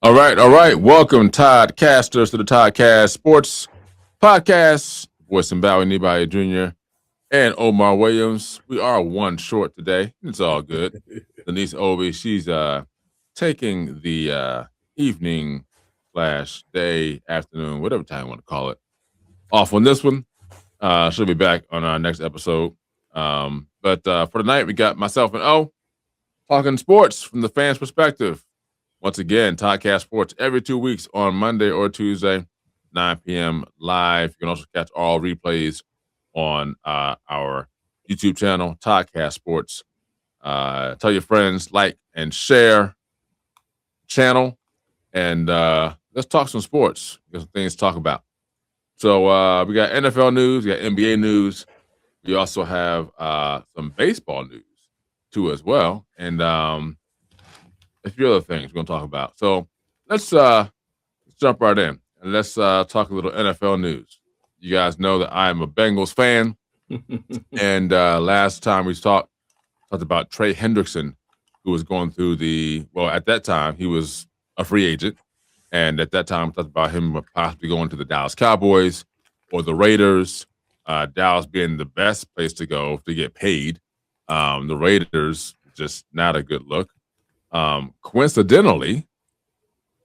All right. Welcome, Toddcasters, to the Toddcast Sports Podcast. Voice and Bowie Nearby Jr. and Omar Williams. We are one short today. It's all good. Denise Obi, she's taking the evening / day, afternoon, whatever time you want to call it, off on this one. She'll be back on our next episode. But for tonight, we got myself and O talking sports from the fans' perspective. Once again, Toddcast Sports every 2 weeks on Monday or Tuesday, 9 p.m. live. You can also catch all replays on our YouTube channel, Toddcast Sports. Tell your friends, like and share channel, and let's talk some sports. There's some things to talk about. So we got NFL news, we got NBA news. We also have some baseball news too as well, and a few other things we're going to talk about. So let's jump right in and let's talk a little NFL news. You guys know that I am a Bengals fan, and last time we talked about Trey Hendrickson, who was going through at that time he was a free agent, and at that time we talked about him possibly going to the Dallas Cowboys or the Raiders. Dallas being the best place to go to get paid. The Raiders just not a good look. Coincidentally,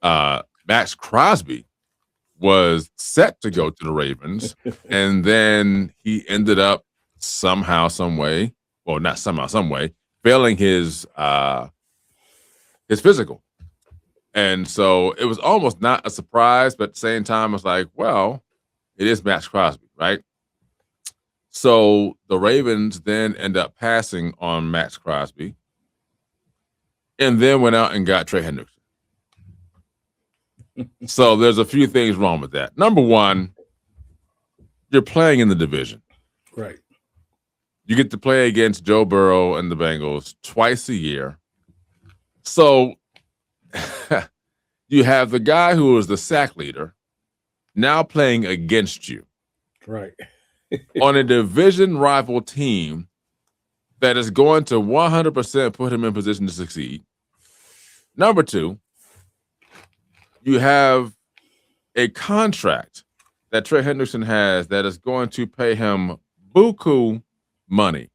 Max Crosby was set to go to the Ravens, and then he ended up somehow, some way, well, not somehow, some way, failing his physical. And so it was almost not a surprise, but at the same time, it's like, well, it is Max Crosby, right? So the Ravens then end up passing on Max Crosby and then went out and got Trey Hendrickson. So there's a few things wrong with that. Number one, you're playing in the division. Right. You get to play against Joe Burrow and the Bengals twice a year. So you have the guy who was the sack leader now playing against you. Right. On a division rival team that is going to 100% put him in position to succeed. Number two, you have a contract that Trey Hendrickson has that is going to pay him buku money.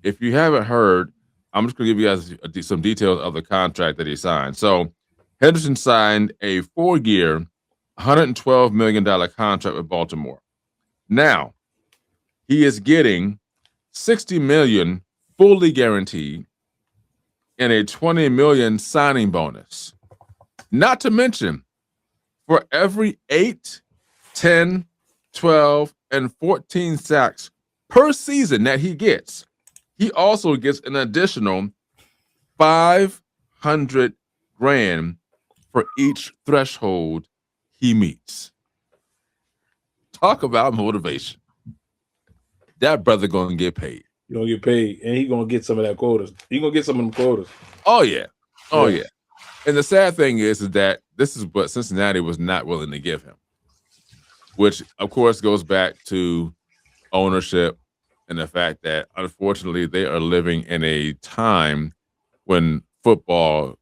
If you haven't heard, I'm just going to give you guys some details of the contract that he signed. So Hendrickson signed a 4-year, $112 million contract with Baltimore. Now, he is getting $60 million fully guaranteed and a $20 million signing bonus. Not to mention, for every 8, 10, 12, and 14 sacks per season that he gets, he also gets an additional $500,000 for each threshold he meets. Talk about motivation. That brother gonna get paid. You're gonna get paid, and he's gonna get some of that quotas. He's gonna get some of them quotas. Oh yeah. And the sad thing is that this is what Cincinnati was not willing to give him, which of course goes back to ownership and the fact that unfortunately they are living in a time when football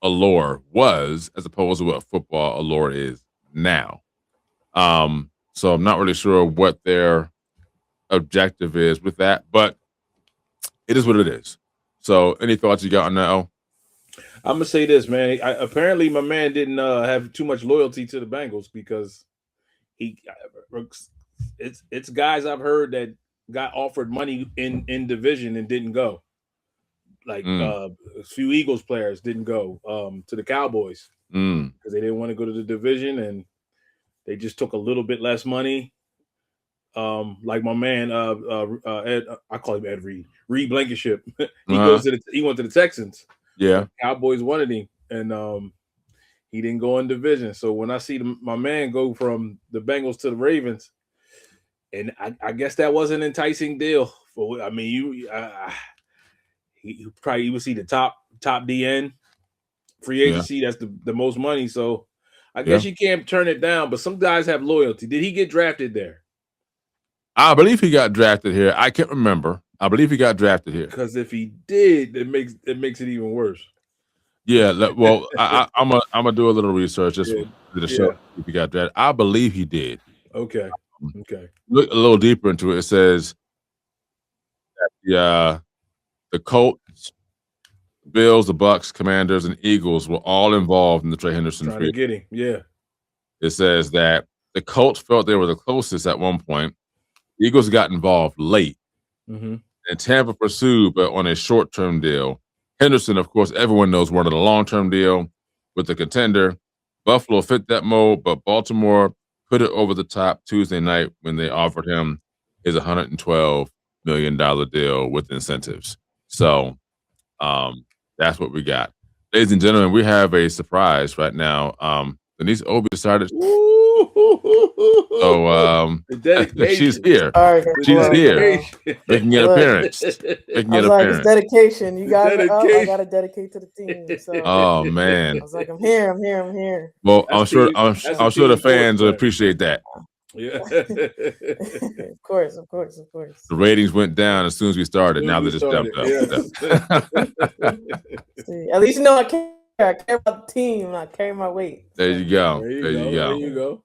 allure was as opposed to what football allure is now. So I'm not really sure what their objective is with that, but it is what it is. So any thoughts you got on that? I'm gonna say this, man. Apparently, my man didn't have too much loyalty to the Bengals because it's guys I've heard that got offered money in division and didn't go. Like a few Eagles players didn't go to the Cowboys because they didn't want to go to the division and they just took a little bit less money. Like my man, Ed, I call him Ed Reed Blankenship. He went to the Texans. Yeah, the Cowboys wanted him, and he didn't go in division. So when I see my man go from the Bengals to the Ravens, and I guess that was an enticing deal. You would see the top DN free agency. That's the most money. So I guess you can't turn it down. But some guys have loyalty. Did he get drafted there? I believe he got drafted here. I can't remember. I believe he got drafted here. Because if he did, it makes it even worse. Yeah, well, I'm gonna do a little research just for the show if he got drafted. I believe he did. Okay. Okay. Look a little deeper into it. It says that the Colts, Bills, the Bucks, Commanders, and Eagles were all involved in the Trey Henderson Trying free. to get him. Yeah. It says that the Colts felt they were the closest at one point. The Eagles got involved late, and Tampa pursued, but on a short-term deal. Henderson, of course, everyone knows, wanted a long-term deal with the contender. Buffalo fit that mold, but Baltimore put it over the top Tuesday night when they offered him his $112 million deal with incentives. So that's what we got. Ladies and gentlemen, we have a surprise right now. Denise Obi decided. So she's here. She's here. Making an appearance. Making an appearance. It's dedication. You guys are up. I gotta dedicate to the team. So oh man. I was like, I'm here. Well, I'm sure the fans will appreciate that. Yeah. Of course. The ratings went down as soon as we started. Now they just jumped up. See, at least you know I care. I care about the team. I carry my weight. There you go. There you go.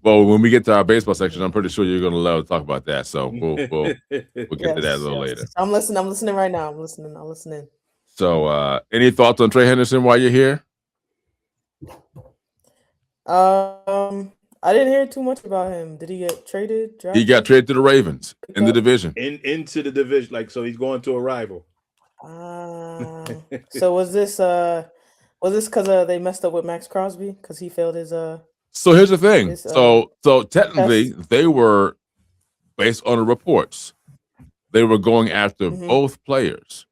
Well, when we get to our baseball section, I'm pretty sure you're going to love to talk about that. So we'll get to that a little later. I'm listening right now. I'm listening. So, any thoughts on Trey Henderson while you're here? I didn't hear too much about him. Did he get traded? Drafted? He got traded to the Ravens in the division. Into the division, like, so he's going to a rival. So was this because they messed up with Max Crosby because he failed his So here's the thing. So technically they were, based on the reports, they were going after both players.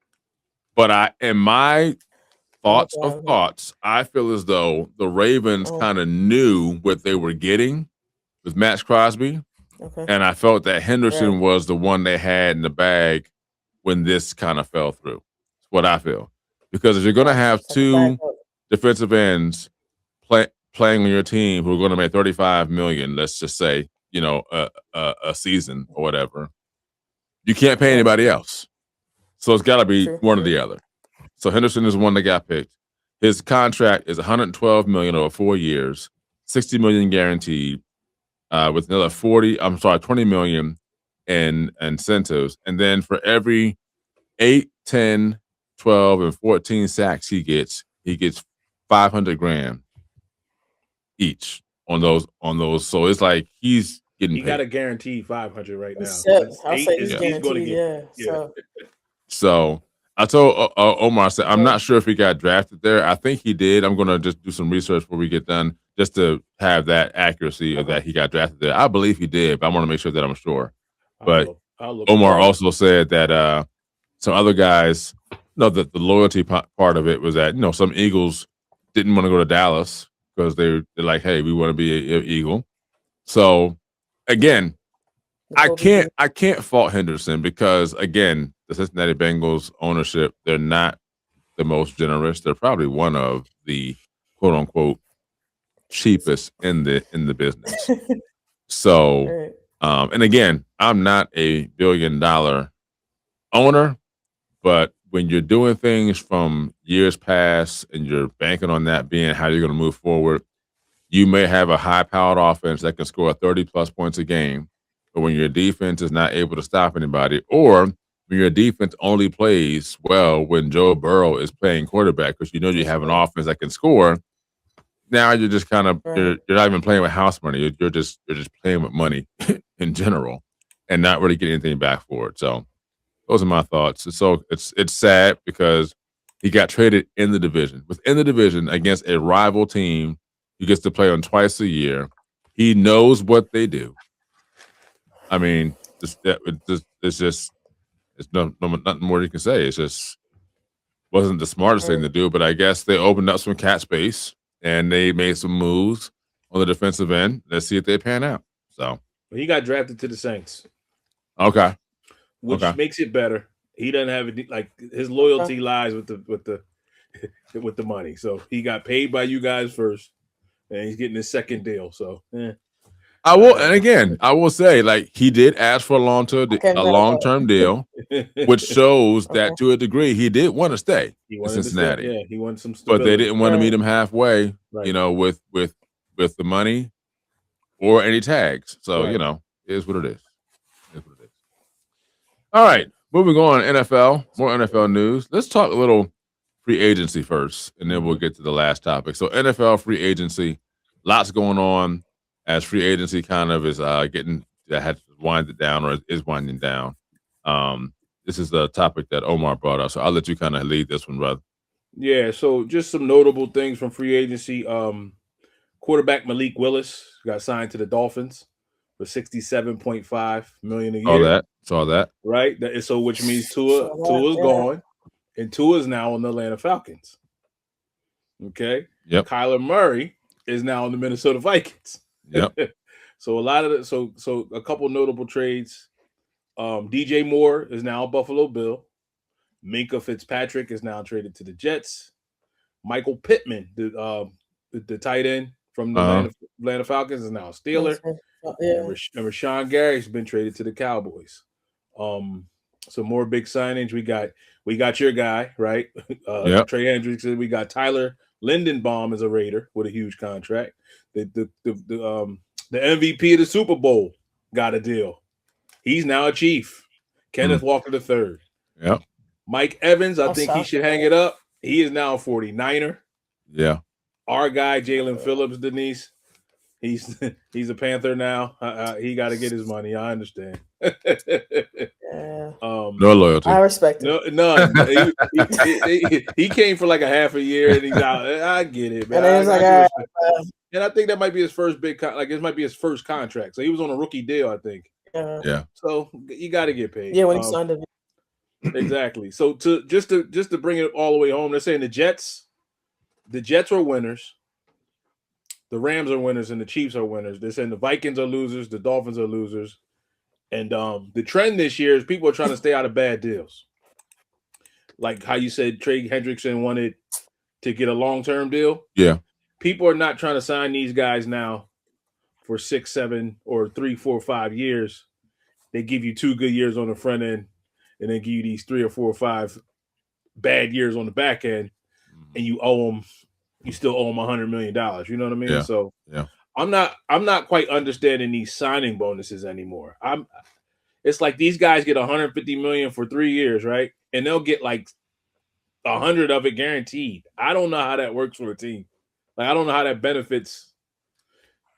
But in my thoughts, I feel as though the Ravens kind of knew what they were getting with Max Crosby. Okay. And I felt that Henderson was the one they had in the bag when this kind of fell through. That's what I feel. Because if you're going to have two defensive ends playing on your team who are going to make $35 million, let's just say, a season or whatever, you can't pay anybody else. So it's got to be one or the other. So Henderson is one that got picked. His contract is $112 million over 4 years, $60 million guaranteed, with another $20 million in incentives. And then for every 8, 10, 12, and 14 sacks he gets $500,000 each on those. So it's like he's getting paid. He got a guaranteed 500 right now. I'll say he's guaranteed. So I told Omar, I said, I'm not sure if he got drafted there. I think he did. I'm going to just do some research before we get done just to have that accuracy of that he got drafted there. I believe he did, but I want to make sure that I'm sure. But Omar also said that some other guys, that the loyalty part of it was that, some Eagles didn't want to go to Dallas because they're like, hey, we want to be an Eagle. So again, I can't fault Henderson because, again, the Cincinnati Bengals ownership, they're not the most generous. They're probably one of the quote unquote cheapest in the business. So, and again, I'm not a $1 billion owner, but when you're doing things from years past and you're banking on that being how you're going to move forward, you may have a high-powered offense that can score 30-plus points a game, but when your defense is not able to stop anybody, or when your defense only plays well when Joe Burrow is playing quarterback because you have an offense that can score, now you're just kind of you're not even playing with house money. You're just playing with money in general and not really getting anything back for it. So those are my thoughts. So it's sad because he got traded in the division. Within the division against a rival team he gets to play on twice a year. He knows what they do. I mean, it's nothing more you can say. It's just wasn't the smartest thing to do, but I guess they opened up some cap space and they made some moves on the defensive end. Let's see if they pan out. So he got drafted to the Saints. Okay. Which makes it better. He doesn't have it, like his loyalty lies with the money. So he got paid by you guys first, and he's getting his second deal. So I will, and again, I will say, like, he did ask for a long-term deal, which shows that to a degree he did want to stay in Cincinnati. Yeah, he wanted some but stability. they didn't want to meet him halfway, Right. with the money or any tags. So Right. it is what it is. It is what it is. All right, moving on. NFL, more NFL news. Let's talk a little free agency first, and then we'll get to the last topic. So NFL free agency, lots going on as free agency kind of is had to wind it down or is winding down. This is the topic that Omar brought up, so I'll let you kind of lead this one, brother. Yeah, so just some notable things from free agency. Quarterback Malik Willis got signed to the Dolphins for $67.5 million a year. Saw that. Right? So which means Tua's gone, and Tua's now on the Atlanta Falcons. Okay. Yep. Kyler Murray is now on the Minnesota Vikings. Yep. So a lot of so a couple notable trades. DJ Moore is now a Buffalo Bill. Minka Fitzpatrick is now traded to the Jets. Michael Pittman, the tight end from the Atlanta Falcons, is now a Steeler. And Rashawn Gary's been traded to the Cowboys. Some more big signings. We got your guy, right? Trey Hendrickson. We got Tyler Lindenbaum as a Raider with a huge contract. The MVP of the Super Bowl got a deal. He's now a Chief. Kenneth Walker III. Yep. Mike Evans, I think he should hang it up. He is now a 49er. Yeah. Our guy, Jaylen Phillips, Denise, he's a Panther now. He got to get his money. I understand. No loyalty. I respect it. None. He came for like a half a year and he's out. I get it, man. And I think that might be his first big it might be his first contract. So he was on a rookie deal, I think. Yeah. So you got to get paid. Yeah, when he signed it. Exactly. So just to bring it all the way home, they're saying the Jets are winners, the Rams are winners, and the Chiefs are winners. They're saying the Vikings are losers, the Dolphins are losers, and the trend this year is people are trying to stay out of bad deals. Like how you said Trey Hendrickson wanted to get a long-term deal. Yeah. People are not trying to sign these guys now for 6, 7, or 3, 4, 5 years. They give you 2 good years on the front end, and then give you these 3 or 4 or 5 bad years on the back end, and you still owe them $100 million. You know what I mean? Yeah. So yeah. I'm not quite understanding these signing bonuses anymore. It's like these guys get $150 million for 3 years, right? And they'll get like 100 of it guaranteed. I don't know how that works for a team. Like I don't know how that benefits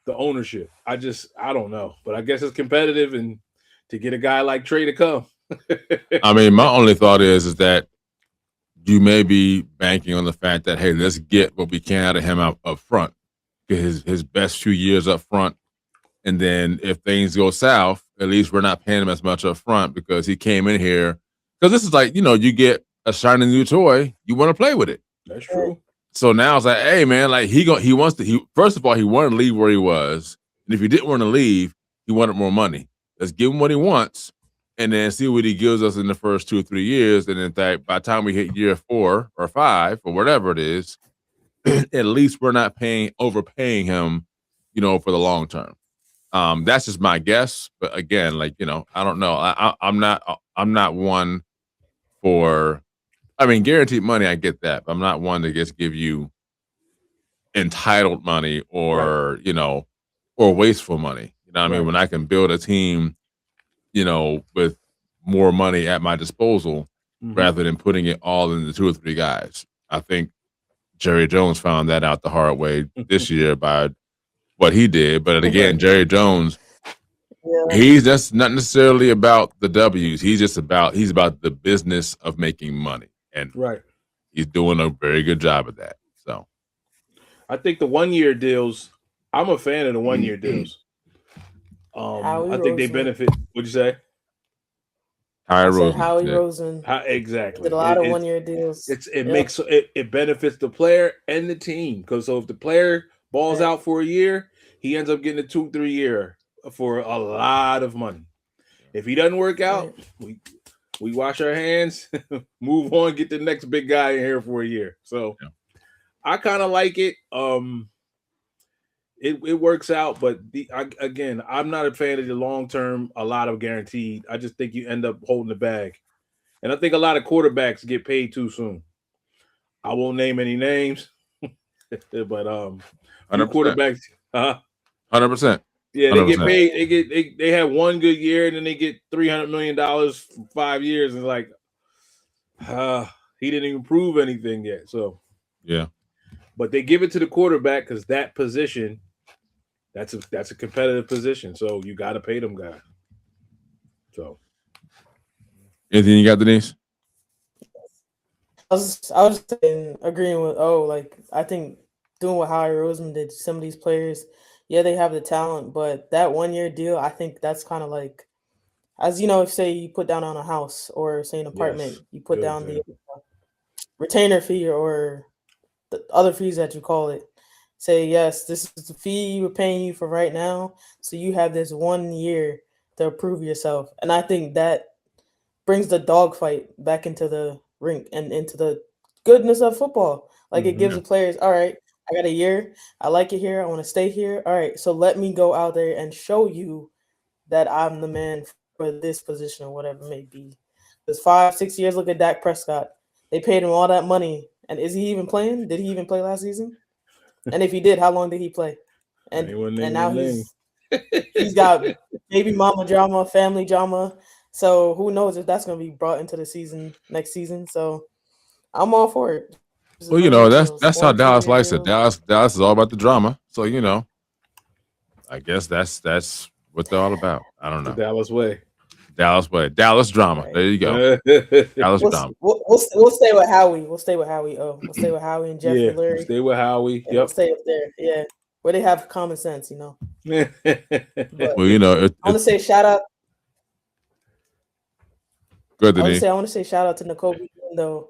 the ownership. I don't know. But I guess it's competitive, and to get a guy like Trey to come. I mean, my only thought is that you may be banking on the fact that, hey, let's get what we can out of him up front, get his best few years up front, and then if things go south, at least we're not paying him as much up front because he came in here. Because this is like, you get a shiny new toy, you want to play with it. That's true. So now it's like, hey man, like first of all, he wanted to leave where he was, and if he didn't want to leave, he wanted more money. Let's give him what he wants, and then see what he gives us in the first 2 or 3 years. And in fact, by the time we hit year 4 or 5 or whatever it is, at least we're not overpaying him, for the long term. That's just my guess. But again, like, I don't know. I'm not one for, guaranteed money. I get that. But I'm not one to just give you entitled money or, right. Or wasteful money. You know what I mean? When I can build a team, with more money at my disposal rather than putting it all into 2 or 3 guys. I think Jerry Jones found that out the hard way this year by what he did. But again, Jerry Jones, he's just not necessarily about the W's. He's about the business of making money. And he's doing a very good job of that. So I think the 1-year deals, I'm a fan of the 1-year deals. I think they benefit. What'd you say? Howie Rosen. Exactly. Did a lot of 1-year deals. It benefits the player and the team, because if the player balls out for a year, he ends up getting a 2-3 year for a lot of money. If he doesn't work out, we wash our hands, move on, get the next big guy in here for a year. So I kind of like it. it works out, but again, I'm not a fan of the long term. A lot of guaranteed. I just think you end up holding the bag, and I think a lot of quarterbacks get paid too soon. I won't name any names, but few 100%. quarterbacks, 100%. yeah, 100%. they get paid. They have one good year, and then they get $300 million for 5 years, and like, he didn't even prove anything yet. So yeah, but they give it to the quarterback because that position, that's a competitive position. So you got to pay them guys. So anything you got, Denise? I was saying, agreeing with like I think doing what Howie Roseman did, some of these players, yeah, they have the talent, but that 1 year deal, I think that's kind of like, as you know, if say you put down on a house or say an apartment, you put down the retainer fee or the other fees that you call it. Say, yes, this is the fee we're paying you for right now. So you have this 1 year to prove yourself. And I think that brings the dogfight back into the rink and into the goodness of football. Like it gives the players, all right, I got a year. I like it here. I want to stay here. All right, so let me go out there and show you that I'm the man for this position or whatever it may be. Because 5-6 years, look at Dak Prescott. They paid him all that money. And is he even playing? Did he even play last season? And if he did, how long did he play? And now he's got baby mama drama, family drama. So who knows if that's going to be brought into the season next season. So I'm all for it. Well, you know, that's how Dallas likes it. Dallas is all about the drama. So, you know, I guess that's what they're all about. I don't know. The Dallas way. Dallas drama. Right. There you go. Dallas drama. We'll stay with Howie. We'll stay with Howie. We'll stay with Howie and Jeff and Larry. We'll stay with Howie. We'll stay up there. Yeah. Where they have common sense, you know. But, well, you know, I want to say shout out. Good, I want to say shout out to Nakobe Dean, though.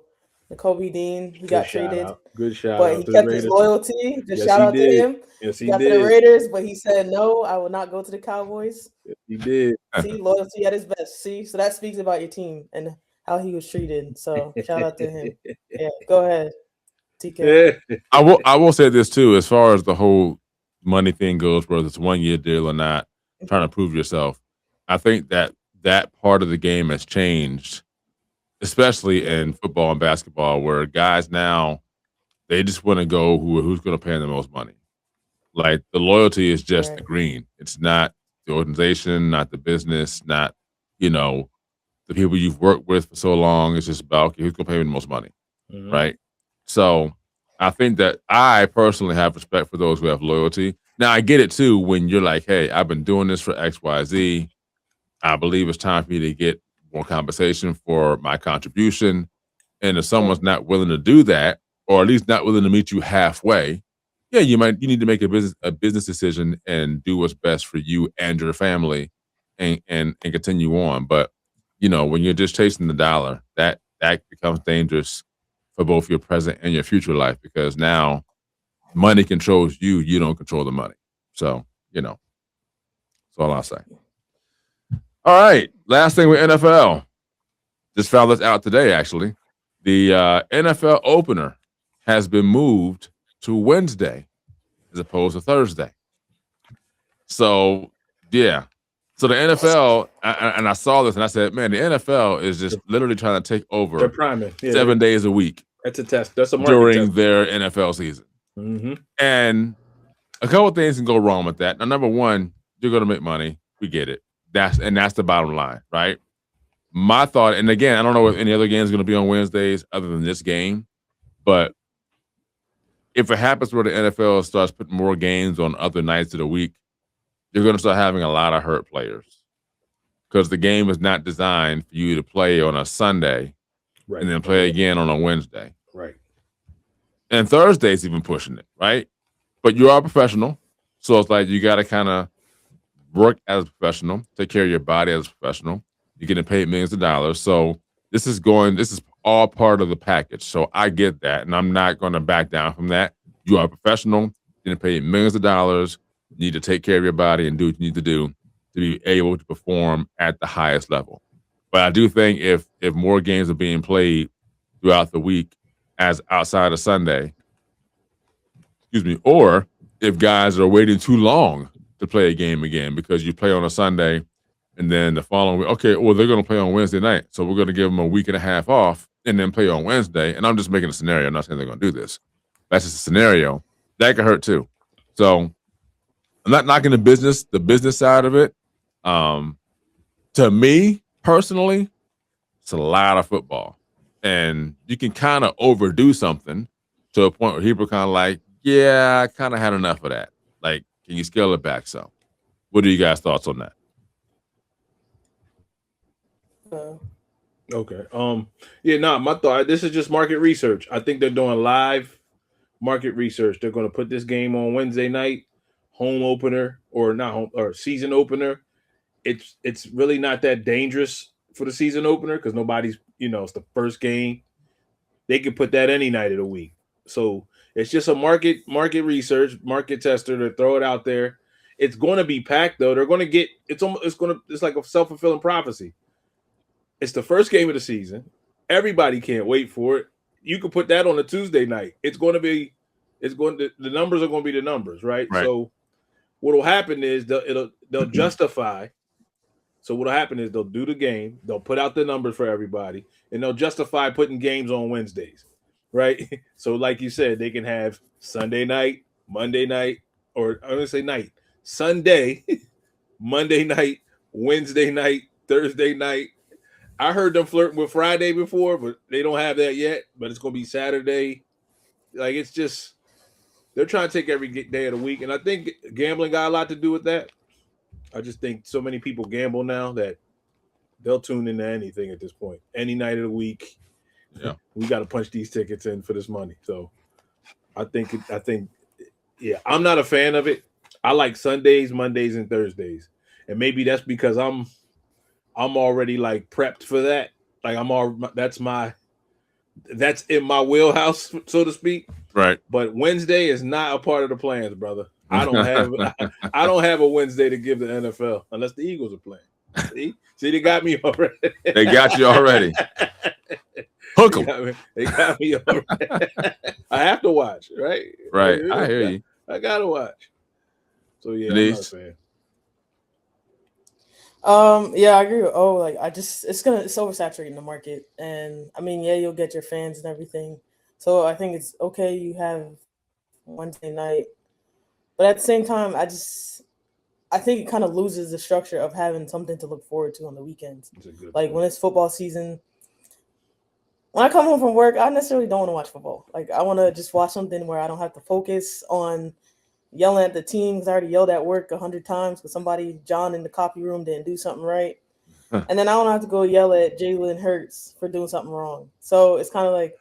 Nakobe Dean, he got traded. Good shout but out. But he kept his loyalty. Just shout out to him. Yes, he got did. To the Raiders, but he said, no, I will not go to the Cowboys. Yes, he did. See, loyalty at his best. See, so that speaks about your team and how he was treated. So shout out to him. Yeah, go ahead, TK. I will say this too, as far as the whole money thing goes, whether it's 1 year deal or not, trying to prove yourself. I think that part of the game has changed, especially in football and basketball, where guys now, they just want to go who's going to pay them the most money. Like the loyalty is just the green. It's not the organization, not the business, not, you know, the people you've worked with for so long. It's just about, okay, who's going to pay me the most money, right? So I think that I personally have respect for those who have loyalty. Now, I get it too when you're like, hey, I've been doing this for X, Y, Z. I believe it's time for me to get more compensation for my contribution. And if someone's not willing to do that, or at least not willing to meet you halfway, yeah, you need to make a business decision and do what's best for you and your family and continue on. But, you know, when you're just chasing the dollar, that becomes dangerous for both your present and your future life, because now money controls you. You don't control the money. So, you know, that's all I'll say. All right. Last thing with NFL. Just found this out today, actually. The NFL opener has been moved to Wednesday as opposed to Thursday. So, yeah. So the NFL, and I saw this and I said, man, the NFL is just literally trying to take over 7 days a week. That's a test. That's a market during test. Their NFL season. And a couple of things can go wrong with that. Now, number one, you're going to make money. We get it. That's the bottom line, right? My thought, and again, I don't know if any other games are going to be on Wednesdays other than this game, but if it happens where the NFL starts putting more games on other nights of the week, you're going to start having a lot of hurt players, because the game is not designed for you to play on a Sunday and then play again on a Wednesday. Right. And Thursday's even pushing it, right? But you are a professional, so it's like you got to kind of work as a professional, take care of your body as a professional. You're getting paid millions of dollars. So this is all part of the package. So I get that, and I'm not going to back down from that. You are a professional, getting paid millions of dollars. You need to take care of your body and do what you need to do to be able to perform at the highest level. But I do think if more games are being played throughout the week as outside of Sunday, or if guys are waiting too long to play a game again because you play on a Sunday and then the following week, okay, well, they're going to play on Wednesday night. So we're going to give them a week and a half off and then play on Wednesday. And I'm just making a scenario. I'm not saying they're going to do this. That's just a scenario. That could hurt too. So I'm not knocking the business side of it. To me, personally, it's a lot of football. And you can kind of overdo something to a point where people are kind of like, yeah, I kind of had enough of that. Like, can you scale it back some? What are you guys' thoughts on that? Okay. My thought, this is just market research. I think they're doing live market research. They're going to put this game on Wednesday night, home opener or not home or season opener. It's really not that dangerous for the season opener because nobody's, it's the first game. They could put that any night of the week. So it's just a market research, market tester to throw it out there. It's going to be packed though. They're going to get it's like a self-fulfilling prophecy. It's the first game of the season. Everybody can't wait for it. You can put that on a Tuesday night. The numbers are going to be the numbers, right? So what will happen is they'll justify. So what'll happen is they'll do the game, they'll put out the numbers for everybody, and they'll justify putting games on Wednesdays, right? So like you said, they can have Sunday night, Monday night, or I'm gonna say night, Sunday, Monday night, Wednesday night, Thursday night. I heard them flirting with Friday before, but they don't have that yet. But it's gonna be Saturday. Like it's just they're trying to take every day of the week, and I think gambling got a lot to do with that. I just think so many people gamble now that they'll tune into anything at this point. Any night of the week, we got to punch these tickets in for this money. So I think, I'm not a fan of it. I like Sundays, Mondays, and Thursdays, and maybe that's because I'm already like prepped for that. Like that's in my wheelhouse, so to speak. Right. But Wednesday is not a part of the plans, brother. I don't have a Wednesday to give the NFL unless the Eagles are playing. See, they got me already. They got you already. Hook them. They got me already. I have to watch, right? Right. I hear you. I gotta watch. So yeah, Denise? I'm not a fan. Yeah, I agree with it's oversaturating the market. And I mean, yeah, you'll get your fans and everything. So I think it's okay you have Wednesday night. But at the same time, I think it kind of loses the structure of having something to look forward to on the weekends. Like when it's football season, when I come home from work, I necessarily don't want to watch football. Like I want to just watch something where I don't have to focus on yelling at the team because I already yelled at work 100 times because John in the copy room didn't do something right. And then I don't have to go yell at Jaylen Hurts for doing something wrong. So it's kind of like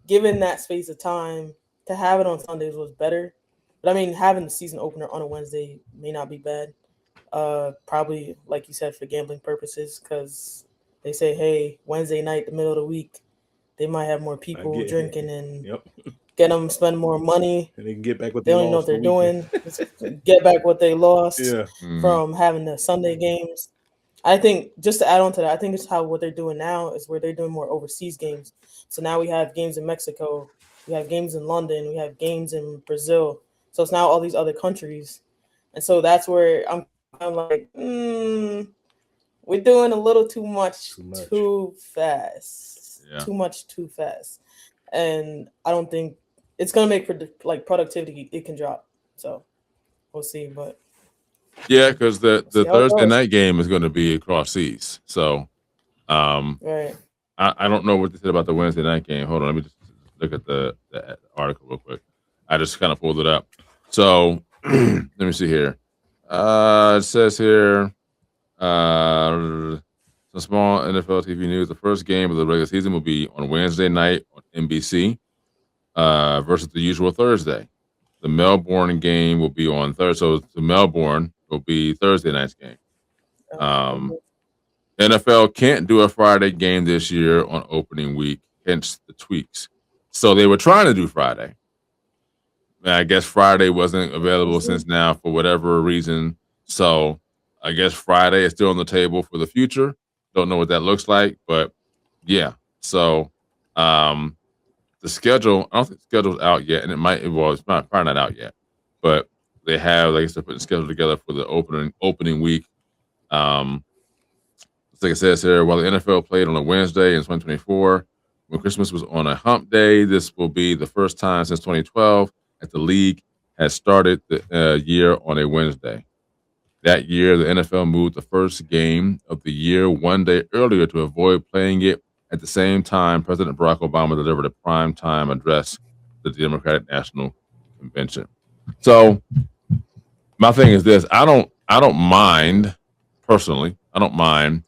given that space of time to have it on Sundays was better. But I mean, having the season opener on a Wednesday may not be bad. Probably, like you said, for gambling purposes, because they say, hey, Wednesday night, the middle of the week, they might have more people drinking and get them spend more money. And they can get back what they don't even know what they're doing. Get back what they lost from having the Sunday games. I think just to add on to that, I think it's what they're doing now is where they're doing more overseas games. So now we have games in Mexico, we have games in London, we have games in Brazil. So it's now all these other countries. And so that's where I'm like, we're doing a little too much too fast. Yeah. Too much too fast. And I don't think it's going to make productivity, it can drop. So we'll see. But yeah, because the Thursday night game is going to be across seas. So right. I don't know what they said about the Wednesday night game. Hold on. Let me just look at the article real quick. I just kind of pulled it up. So let me see here. It says here, some small NFL TV news. The first game of the regular season will be on Wednesday night on NBC versus the usual Thursday. The Melbourne game will be on Thursday. So the Melbourne will be Thursday night's game. NFL can't do a Friday game this year on opening week, hence the tweaks. So they were trying to do Friday. I guess Friday wasn't available since now for whatever reason. So I guess Friday is still on the table for the future. Don't know what that looks like, but yeah. So the schedule, I don't think the schedule's out yet, and it's probably not out yet. But they have, like I said, putting schedule together for the opening week. Like it says here, while the NFL played on a Wednesday in 2024, when Christmas was on a hump day, this will be the first time since 2012 that the league has started the year on a Wednesday. That year, the NFL moved the first game of the year one day earlier to avoid playing it at the same time President Barack Obama delivered a primetime address to the Democratic National Convention. So my thing is this: I don't mind personally. I don't mind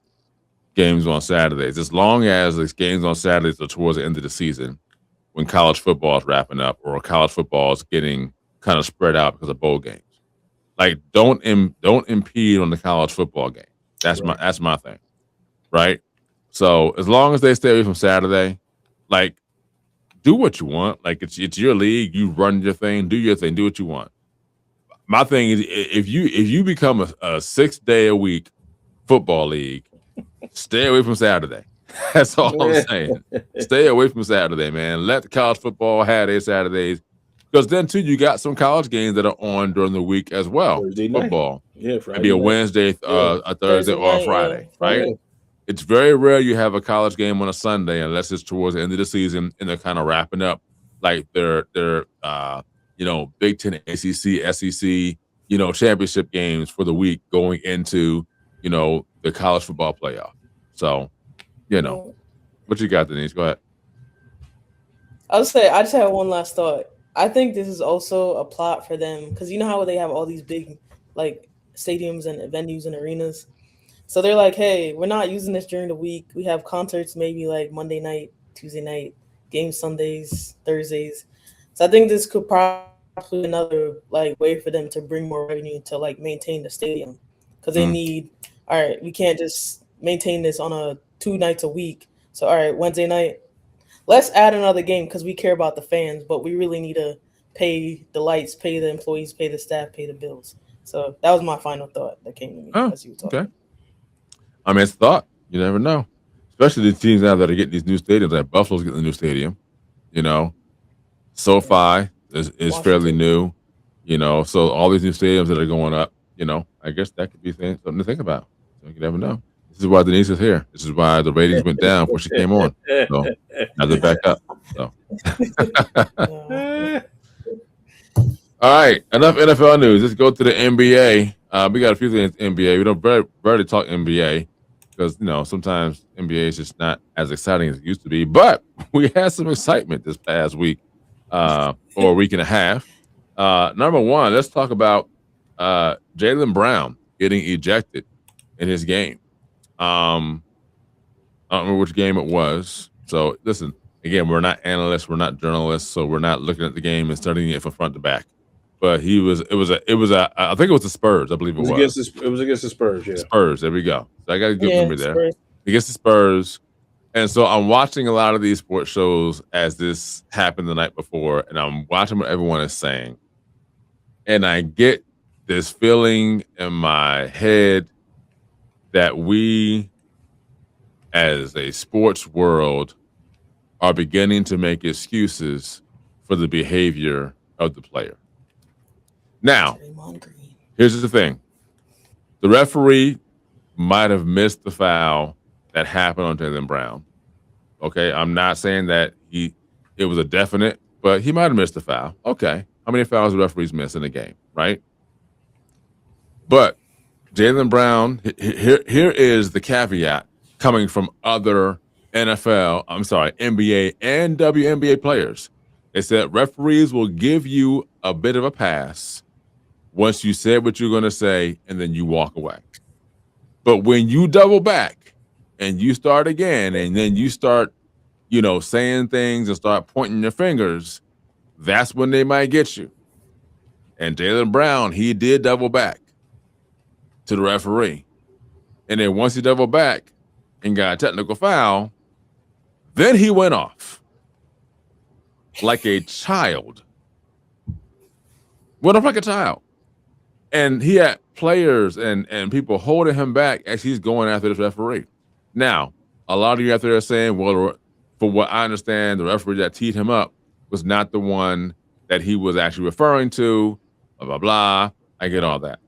games on Saturdays, as long as it's games on Saturdays are towards the end of the season when college football is wrapping up or college football is getting kind of spread out because of bowl games. Like, don't impede on the college football game. That's my thing, right? So as long as they stay away from Saturday, like, do what you want. Like, it's your league. You run your thing. Do your thing. Do what you want. My thing is, if you become a 6-day-a-week football league, stay away from Saturday. That's all I'm saying. Stay away from Saturday, man. Let the college football have their Saturdays. Because then, too, you got some college games that are on during the week as well. Thursday football. Yeah, Friday. Maybe a Wednesday, a Thursday, or a Friday, right? Yeah. It's very rare you have a college game on a Sunday unless it's towards the end of the season and they're kind of wrapping up like their Big Ten, ACC, SEC, championship games for the week going into, the college football playoff. So, what you got, Denise? Go ahead. I just have one last thought. I think this is also a plot for them because you know how they have all these big like stadiums and venues and arenas. So they're like, hey, we're not using this during the week. We have concerts maybe like Monday night, Tuesday night, games Sundays, Thursdays. So I think this could probably be another like way for them to bring more revenue to like maintain the stadium because they need. All right, we can't just maintain this on a 2 nights a week. So all right, Wednesday night. Let's add another game because we care about the fans, but we really need to pay the lights, pay the employees, pay the staff, pay the bills. So that was my final thought that came to me as you were talking. Okay. I mean, it's a thought. You never know. Especially the teams now that are getting these new stadiums. Like Buffalo's getting a new stadium. SoFi is fairly new. So all these new stadiums that are going up, I guess that could be something to think about. So you never know. This is why Denise is here. This is why the ratings went down before she came on. So now they're back up. So. All right, enough NFL news. Let's go to the NBA. We got a few things in NBA. We don't barely talk NBA because sometimes NBA is just not as exciting as it used to be. But we had some excitement this past week or a week and a half. Number one, let's talk about Jaylen Brown getting ejected in his game. I don't remember which game it was. So listen, again, we're not analysts, we're not journalists, so we're not looking at the game and studying it from front to back. But I think it was the Spurs, I believe it was. It was against the Spurs, yeah. Spurs, there we go. So I got a good memory there. Against the Spurs. And so I'm watching a lot of these sports shows as this happened the night before, and I'm watching what everyone is saying. And I get this feeling in my head that we, as a sports world, are beginning to make excuses for the behavior of the player. Now, here's the thing. The referee might have missed the foul that happened on Jaylen Brown. Okay, I'm not saying that it was a definite, but he might have missed the foul. Okay, how many fouls do referees miss in a game, right? But Jaylen Brown, here is the caveat coming from other NBA and WNBA players. They said referees will give you a bit of a pass once you said what you're going to say and then you walk away. But when you double back and you start again and then you start, saying things and start pointing your fingers, that's when they might get you. And Jaylen Brown, he did double back to the referee. And then once he doubled back and got a technical foul, then he went off like a child. Went off like a child. And he had players and people holding him back as he's going after this referee. Now, a lot of you out there are saying, well, from what I understand, the referee that teed him up was not the one that he was actually referring to. blah, blah, blah. I get all that.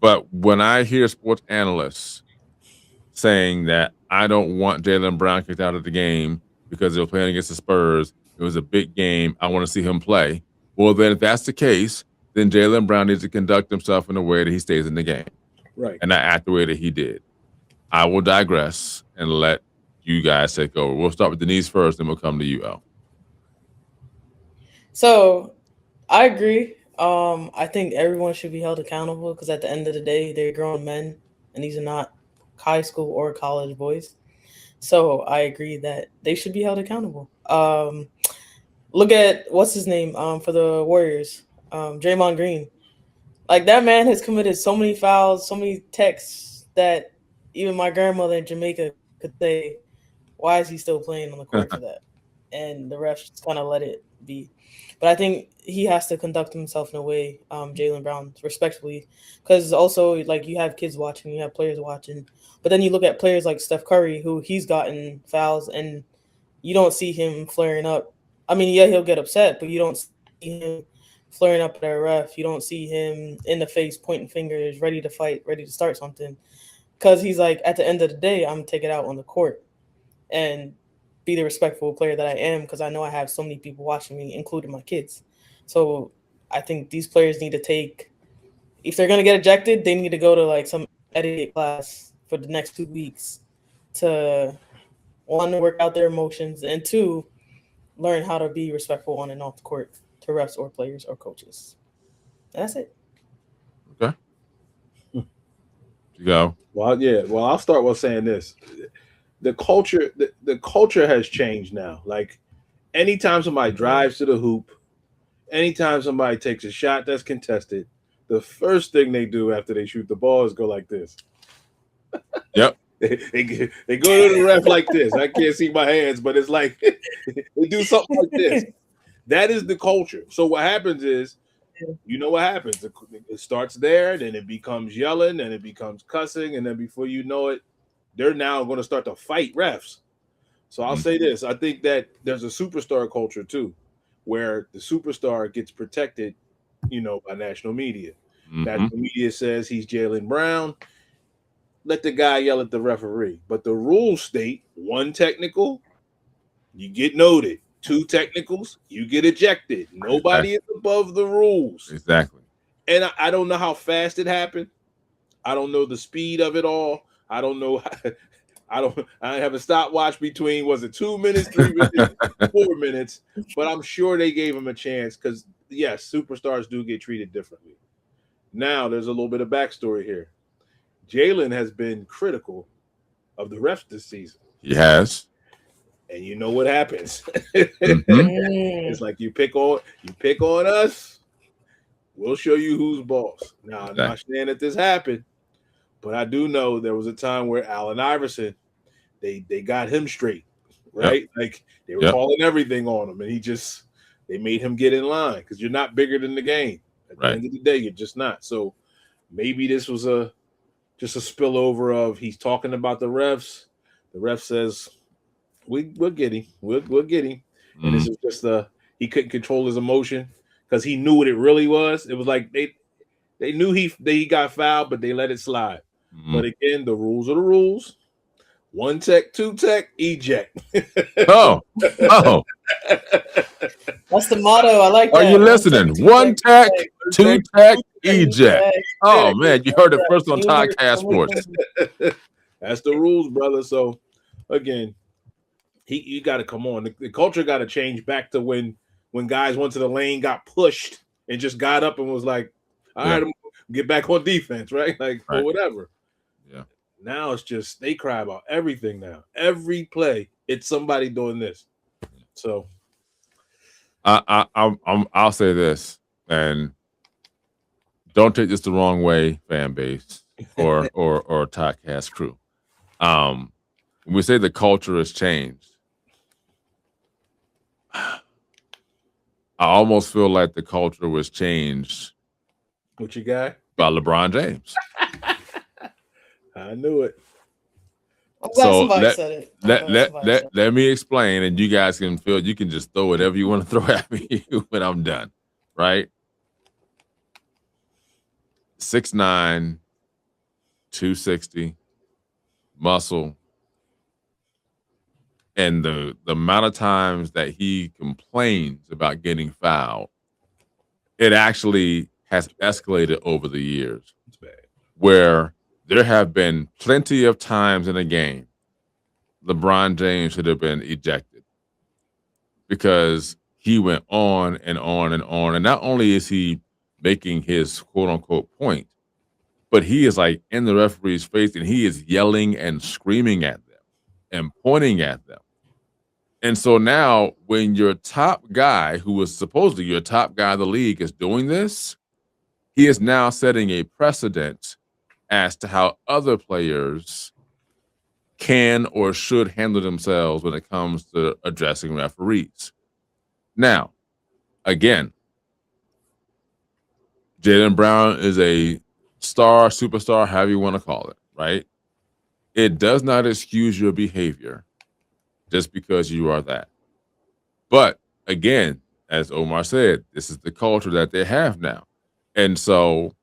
But when I hear sports analysts saying that I don't want Jaylen Brown kicked out of the game because they were playing against the Spurs, it was a big game, I want to see him play. Well, then if that's the case, then Jaylen Brown needs to conduct himself in a way that he stays in the game. Right. And not act the way that he did. I will digress and let you guys take over. We'll start with Denise first, then we'll come to you, El. So I agree. I think everyone should be held accountable because at the end of the day, they're grown men and these are not high school or college boys. So I agree that they should be held accountable. Look at what's his name for the Warriors, Draymond Green. Like that man has committed so many fouls, so many texts that even my grandmother in Jamaica could say, "Why is he still playing on the court for that?" And the refs just kind of let it be. But I think he has to conduct himself in a way, Jaylen Brown, respectfully, because also like you have kids watching, you have players watching, but then you look at players like Steph Curry, who he's gotten fouls, and you don't see him flaring up. I mean, yeah, he'll get upset, but you don't see him flaring up at a ref. You don't see him in the face pointing fingers, ready to fight, ready to start something, because he's like, at the end of the day, I'm gonna take it out on the court and be the respectful player that I am because I know I have so many people watching me, including my kids. So I think these players need to take, if they're going to get ejected, they need to go to like some etiquette class for the next 2 weeks to, one, work out their emotions, and two, learn how to be respectful on and off the court to refs or players or coaches. And that's it. Okay. You go. Well, yeah. Well, I'll start with saying this. The culture has changed now. Like anytime somebody drives to the hoop, anytime somebody takes a shot that's contested, the first thing they do after they shoot the ball is go like this. Yep. They go to the ref like this. I can't see my hands, but it's like they do something like this. That is the culture. So what happens is, you know what happens? It starts there, then it becomes yelling, and it becomes cussing, and then before you know it, they're now going to start to fight refs. So I'll say this. I think that there's a superstar culture too, where the superstar gets protected, by national media. Mm-hmm. National media says he's Jaylen Brown. Let the guy yell at the referee. But the rules state 1 technical, you get noted. 2 technicals, you get ejected. Nobody is above the rules. Exactly. And I don't know how fast it happened. I don't know the speed of it all. I don't know. I have a stopwatch between, was it 2 minutes, 3 minutes, 4 minutes? But I'm sure they gave him a chance because, yes, superstars do get treated differently. Now, there's a little bit of backstory here. Jaylen has been critical of the refs this season. He has. And you know what happens. It's like you pick on us, we'll show you who's boss. Now, I'm not saying that this happened, but I do know there was a time where Allen Iverson, they got him straight, right? Yep. Like they were calling everything on him, and they made him get in line because you're not bigger than the game. At the end of the day, you're just not. So maybe this was just a spillover of he's talking about the refs. The ref says, We'll get him. We'll get him. And this is just he couldn't control his emotion because he knew what it really was. It was like they knew he got fouled, but they let it slide. But again, the rules are the rules. 1 tech, 2 tech, eject. Oh. That's the motto. I like that. Are you listening? 1 tech, 2 tech, eject. Oh man, you heard it first on Podcast Sports. That's the rules, brother. So again, you got to come on. The culture got to change back to when guys went to the lane, got pushed, and just got up and was like, all right, I'm get back on defense, right? Like, or whatever. Yeah. Now it's just they cry about everything now. Every play, it's somebody doing this. So I'll say this, and don't take this the wrong way, fan base or podcast crew. When we say the culture has changed, I almost feel like the culture was changed. What you got? By LeBron James. I knew it. So let me explain, and you guys you can just throw whatever you want to throw at me when I'm done, right? 6'9", 260, muscle, and the amount of times that he complains about getting fouled, it actually has escalated over the years. It's bad. Where there have been plenty of times in a game LeBron James should have been ejected because he went on and on and on. And not only is he making his quote unquote point, but he is like in the referee's face and he is yelling and screaming at them and pointing at them. And so now when your top guy, who was supposedly your top guy in the league, is doing this, he is now setting a precedent as to how other players can or should handle themselves when it comes to addressing referees. Now, again, Jaylen Brown is a star, superstar, however you want to call it, right? It does not excuse your behavior just because you are that. But again, as Omar said, this is the culture that they have now. And so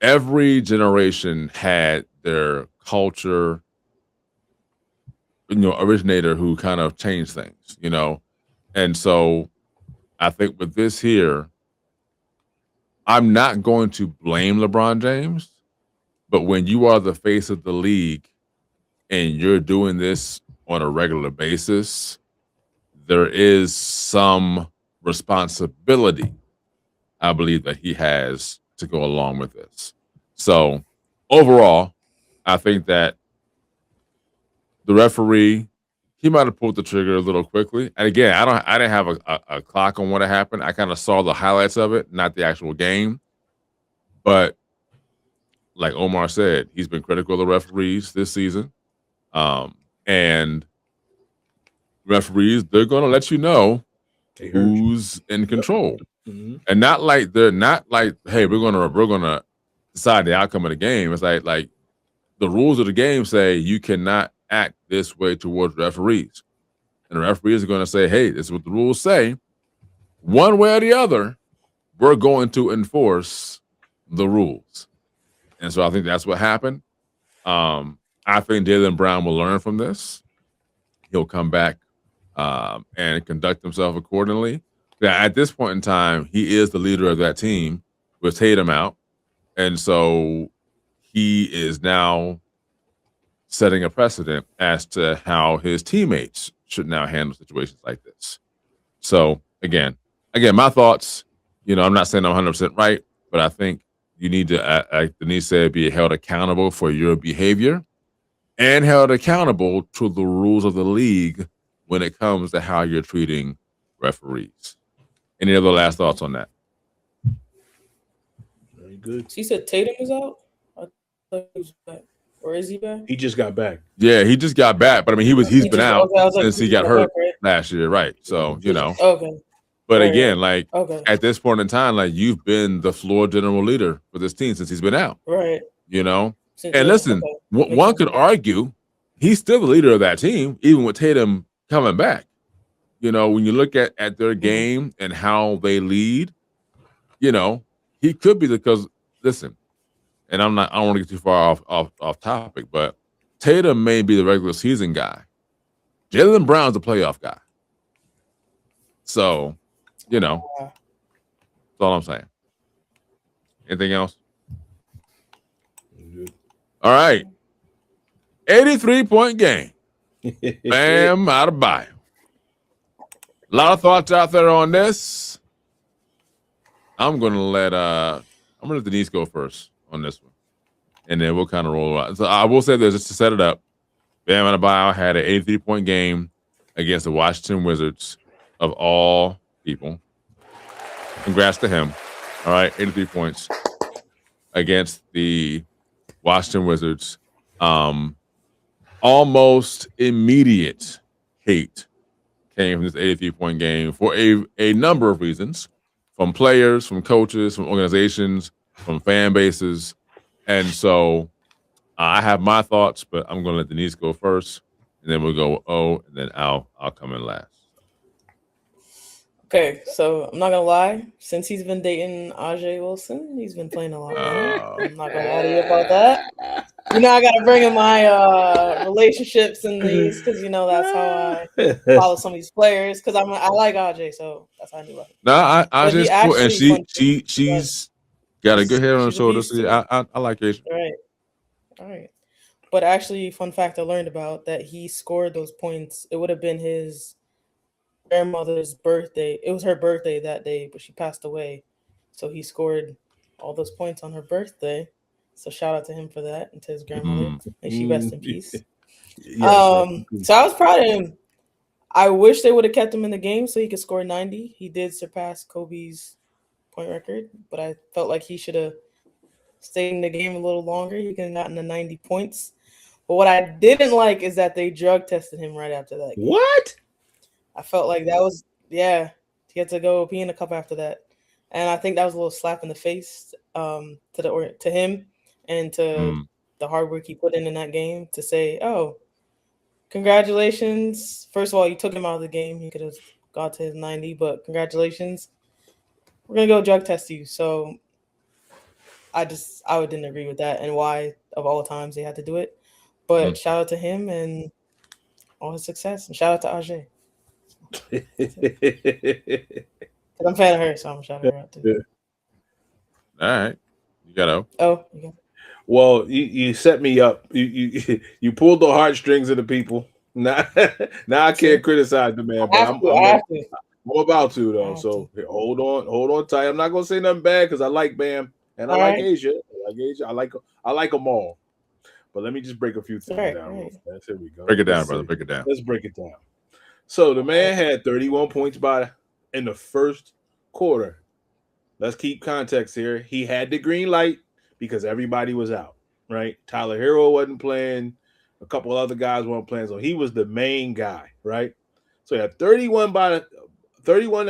every generation had their culture, originator who kind of changed things, And so I think with this here, I'm not going to blame LeBron James, but when you are the face of the league and you're doing this on a regular basis, there is some responsibility, I believe, that he has to go along with this. So overall, I think that the referee, he might have pulled the trigger a little quickly. And again, I didn't have a clock on what happened. I kind of saw the highlights of it, not the actual game. But like Omar said, he's been critical of the referees this season. And referees, they're going to let you know who's in control. Mm-hmm. And they're not like, hey, we're gonna decide the outcome of the game. It's like the rules of the game say you cannot act this way towards referees. And the referees are going to say, hey, this is what the rules say. One way or the other, we're going to enforce the rules. And so I think that's what happened. I think Jaylen Brown will learn from this. He'll come back and conduct himself accordingly. Now, at this point in time, he is the leader of that team with Tatum out. And so he is now setting a precedent as to how his teammates should now handle situations like this. So again, my thoughts, I'm not saying I'm 100% right, but I think you need to, like Denise said, be held accountable for your behavior and held accountable to the rules of the league when it comes to how you're treating referees. Any other last thoughts on that? Very good. She said Tatum is out? I thought he was back. Or is he back? He just got back. Yeah, he just got back, but I mean, he's been out since he got hurt last year, right? So Okay. But again, at this point in time, you've been the floor general leader for this team since he's been out, right? And listen, one could argue he's still the leader of that team, even with Tatum coming back. When you look at their game and how they lead, he could be because listen. And I don't want to get too far off topic, but Tatum may be the regular season guy. Jaylen Brown's the playoff guy. So, that's all I'm saying. Anything else? Good. All right. 83-point game. Bam, out of bio. A lot of thoughts out there on this. I'm gonna let Denise go first on this one, and then we'll kind of roll out. So I will say this just to set it up. Bam Adebayo had an 83-point game against the Washington Wizards of all people. Congrats to him. All right, 83 points against the Washington Wizards. Almost immediate hate came from this 83-point game for a number of reasons, from players, from coaches, from organizations, from fan bases. And so I have my thoughts, but I'm going to let Denise go first, and then we'll go and then I'll come in last. Okay, so I'm not gonna lie. Since he's been dating Ajay Wilson, he's been playing a lot better. I'm not gonna lie to you about that. You know, I gotta bring in my relationships in these because that's how I follow some of these players. Because I like Ajay, so that's how I knew about him. No, Ajay's cool, and she's got a good head on her shoulders. So yeah, I like Asia. All right. But actually, fun fact I learned about that he scored those points. It would have been his grandmother's birthday. It was her birthday that day, but she passed away. So he scored all those points on her birthday. So shout out to him for that and to his grandmother. May she rest in peace. Yes, so I was proud of him. I wish they would have kept him in the game so he could score 90. He did surpass Kobe's point record, but I felt like he should have stayed in the game a little longer. He could have gotten the 90 points. But what I didn't like is that they drug tested him right after that game. What? I felt like that was, he had to go pee in a cup after that. And I think that was a little slap in the face to him and to the hard work he put in that game to say, oh, congratulations. First of all, you took him out of the game. He could have got to his 90, but congratulations. We're going to go drug test you. So I didn't agree with that and why of all times they had to do it. But shout out to him and all his success. And shout out to Ajay. I'm a fan of her, so I'm shouting her out too. All right. You got to. Oh, yeah. Well, you set me up. You pulled the heartstrings of the people. Now I can't criticize the man, but I'm about to though. So hold on tight. I'm not gonna say nothing bad because I like Bam and I like Asia. I like them all. But let me just break a few things down real fast. Here we go. Break it down, brother. Break it down. Let's break it down. So the man had 31 points in the first quarter. Let's keep context here. He had the green light because everybody was out, right? Tyler Hero wasn't playing. A couple other guys weren't playing. So he was the main guy, right? So he had 31 at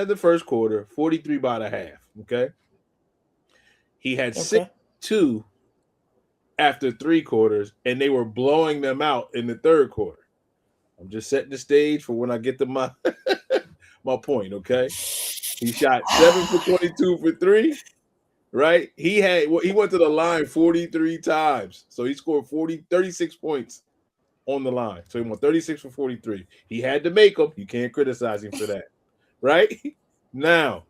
the first quarter, 43 by the half, okay? He had 6-2 after 3 quarters, and they were blowing them out in the third quarter. I'm just setting the stage for when I get to my point, okay? He shot 7 for 22 for 3, right? He went to the line 43 times. So he scored 36 points on the line. So he went 36 for 43. He had to make them. You can't criticize him for that, right? Now,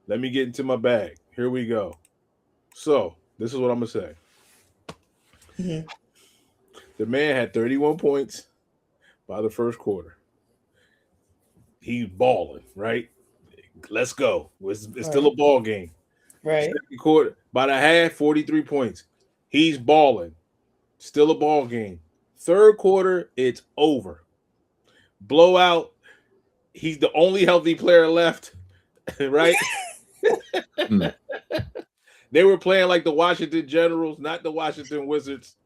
let me get into my bag. Here we go. So this is what I'm going to say. Mm-hmm. The man had 31 points by the first quarter. He's balling, right? Let's go. It's still a ball game. Right. Second quarter, by the half, 43 points. He's balling. Still a ball game. Third quarter, it's over. Blowout. He's the only healthy player left, right? They were playing like the Washington Generals, not the Washington Wizards.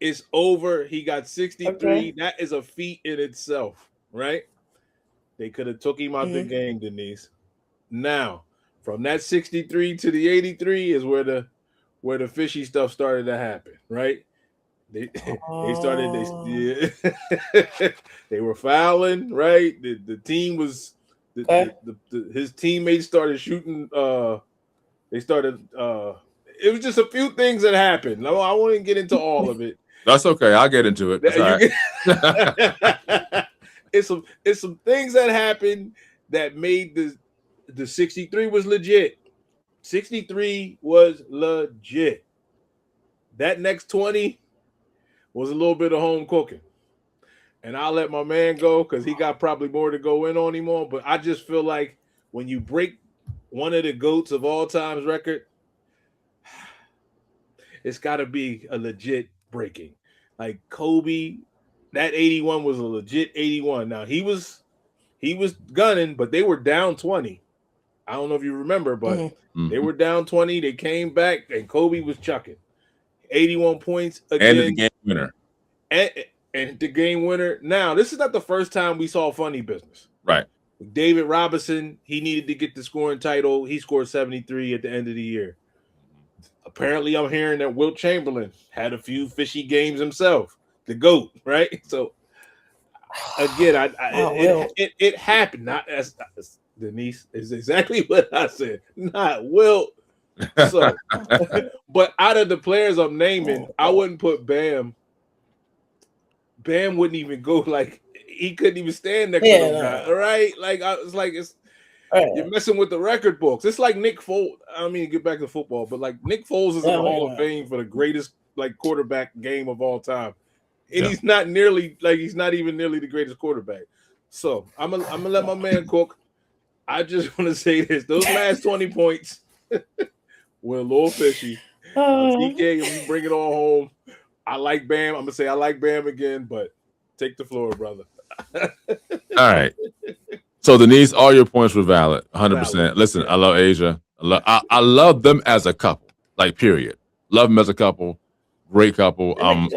It's over. He got 63. Okay. That is a feat in itself, right? They could have took him out the game, Denise. Now, from that 63 to the 83 is where the fishy stuff started to happen, right? They were fouling, right? The team was his teammates started shooting. It was just a few things that happened. No, I won't get into all of it. That's okay. I'll get into it. It's some things that happened that made the 63 was legit. 63 was legit. That next 20 was a little bit of home cooking. And I'll let my man go because he got probably more to go in on him on. But I just feel like when you break one of the GOATs of all times record, it's got to be a legit breaking. Like Kobe, that 81 was a legit 81. Now he was gunning, but they were down 20. I don't know if you remember, but they were down 20. They came back, and Kobe was chucking 81 points again. And the game winner. And the game winner. Now, this is not the first time we saw funny business. Right. David Robinson, he needed to get the scoring title. He scored 73 at the end of the year. Apparently, I'm hearing that Wilt Chamberlain had a few fishy games himself. The GOAT, right? So, again, it happened. Denise is exactly what I said. Not Wilt. So, but out of the players I'm naming, I wouldn't put Bam. Bam wouldn't even go like he couldn't even stand next to them guys. All right, like it's you're messing with the record books. It's like Nick Foles. I don't mean to get back to football, but like Nick Foles is in the Hall of Fame for the greatest like quarterback game of all time, and he's not even nearly the greatest quarterback. So I'm gonna let my man cook. I just want to say this: those last 20 points were a little fishy. TK, if you bring it all home, I like Bam. I'm gonna say I like Bam again, but take the floor, brother. All right. So Denise, all your points were valid, 100%. Listen, I love Asia. I love them as a couple. Like period. Love them as a couple. Great couple. I'm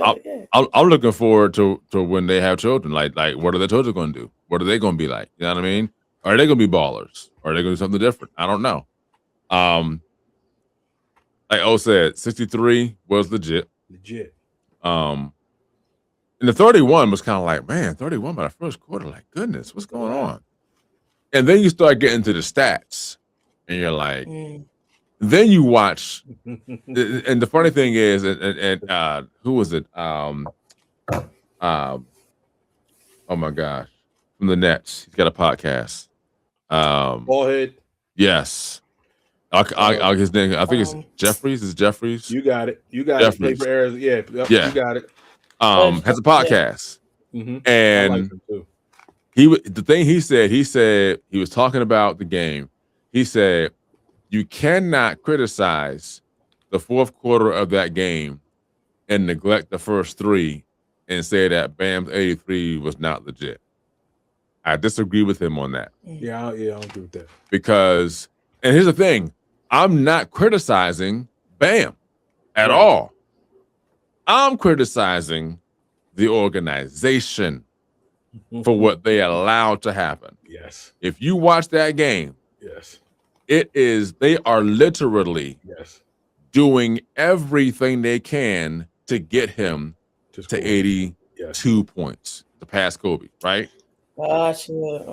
looking forward to when they have children. Like what are their children going to do? What are they going to be like? You know what I mean? Are they going to be ballers? Or are they going to do something different? I don't know. Like O said, 63 was legit. And the 31 was kind of like, man, 31 by the first quarter. Like, goodness, what's going on? And then you start getting to the stats, and you're like, then you watch. And the funny thing is, and who was it? Oh my gosh, from the Nets, he's got a podcast. Ballhead. Yes. I'll his name. I think it's Jeffries. Is Jeffries? You got it. You got it. Play for Arizona. Yeah. You got it. Has a podcast, and like him too. The thing he said he was talking about the game. He said you cannot criticize the fourth quarter of that game and neglect the first three and say that Bam's 83 was not legit. I disagree with him on that. Yeah, I don't agree with that. Because, and here's the thing, I'm not criticizing Bam at all. I'm criticizing the organization for what they allowed to happen. Yes. If you watch that game, they are literally doing everything they can to get him to 82 points to pass Kobe, right?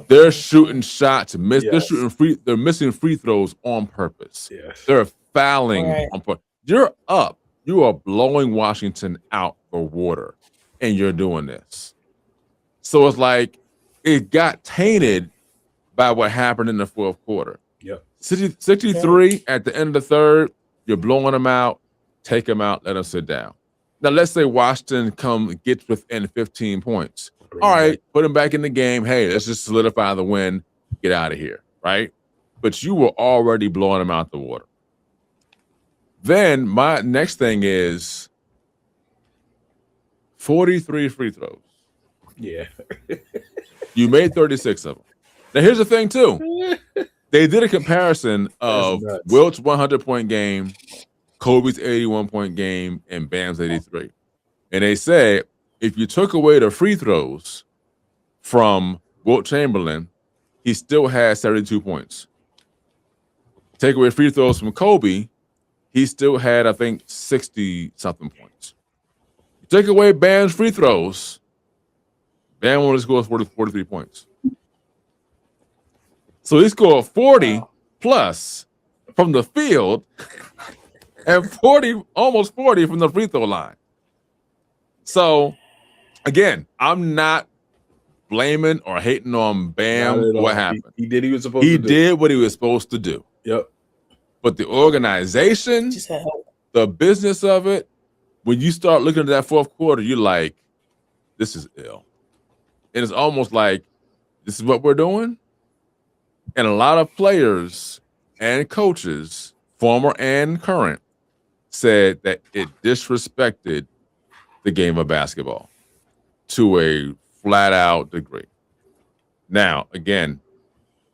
They're shooting shots, they're missing free throws on purpose. They're fouling on purpose. You're up. You are blowing Washington out for water, and you're doing this. So it's like it got tainted by what happened in the fourth quarter. 63 at the end of the third, you're blowing them out, take them out, let them sit down. Now, let's say Washington gets within 15 points. All right, put them back in the game. Hey, let's just solidify the win, get out of here, right? But you were already blowing them out the water. Then my next thing is 43 free throws. Yeah. You made 36 of them. Now, here's the thing, too. They did a comparison of Wilt's 100-point game, Kobe's 81-point game, and Bam's 83. And they said if you took away the free throws from Wilt Chamberlain, he still had 72 points. Take away free throws from Kobe, he still had, I think, 60-something points. Take away Bam's free throws, Bam only scores 43 points. So he scored 40 plus from the field and almost 40 from the free throw line. So, again, I'm not blaming or hating on Bam what happened. He did what he was supposed to do. He did what he was supposed to do. Yep. But the organization, the business of it, when you start looking at that fourth quarter, you're like, this is ill. And it's almost like, this is what we're doing? And a lot of players and coaches, former and current, said that it disrespected the game of basketball to a flat-out degree. Now, again,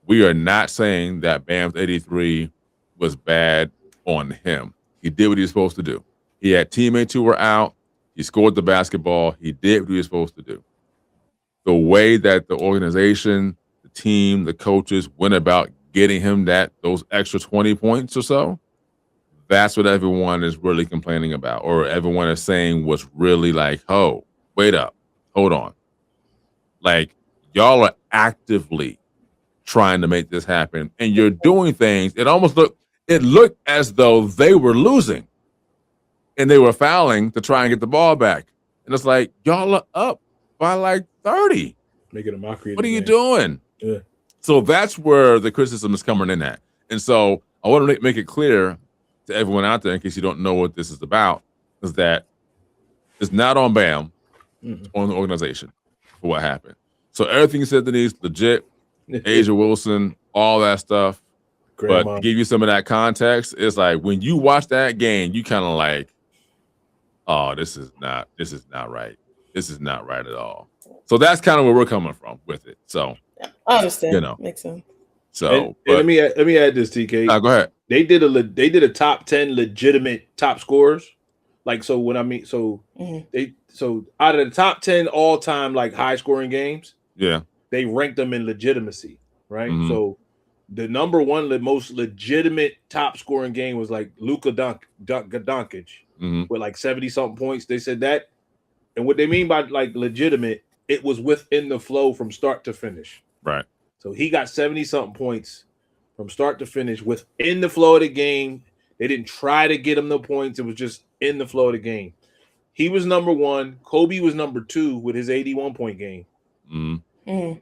we are not saying that Bam's 83 was bad on him. He did what he was supposed to do. He had teammates who were out. He scored the basketball. He did what he was supposed to do. The way that the organization, the team, the coaches went about getting him those extra 20 points or so, that's what everyone is really complaining about, or everyone is saying was really like, oh, wait up, hold on. Like, y'all are actively trying to make this happen. And you're doing things. It looked as though they were losing and they were fouling to try and get the ball back. And it's like, y'all are up by like 30. Making a mockery. What are you doing? Yeah. So that's where the criticism is coming in at. And so I want to make it clear to everyone out there, in case you don't know what this is about, is that it's not on Bam, it's on the organization for what happened. So everything you said, Denise, legit, Asia Wilson, all that stuff. Grandma. But to give you some of that context, it's like when you watch that game, you kind of like, oh, this is not right. This is not right at all. So that's kind of where we're coming from with it. So I understand. You know, makes sense. So and let me add this, TK. Go ahead. They did a top 10 legitimate top scorers. Like, so what I mean, so so out of the top 10 all time like high scoring games, they ranked them in legitimacy, right? Mm-hmm. So the number one, the most legitimate top scoring game was like Luka Doncic with like 70 something points. They said that, and what they mean by like legitimate, it was within the flow from start to finish. Right. So he got 70 something points from start to finish within the flow of the game. They didn't try to get him the points. It was just in the flow of the game. He was number one. Kobe was number two with his 81-point game.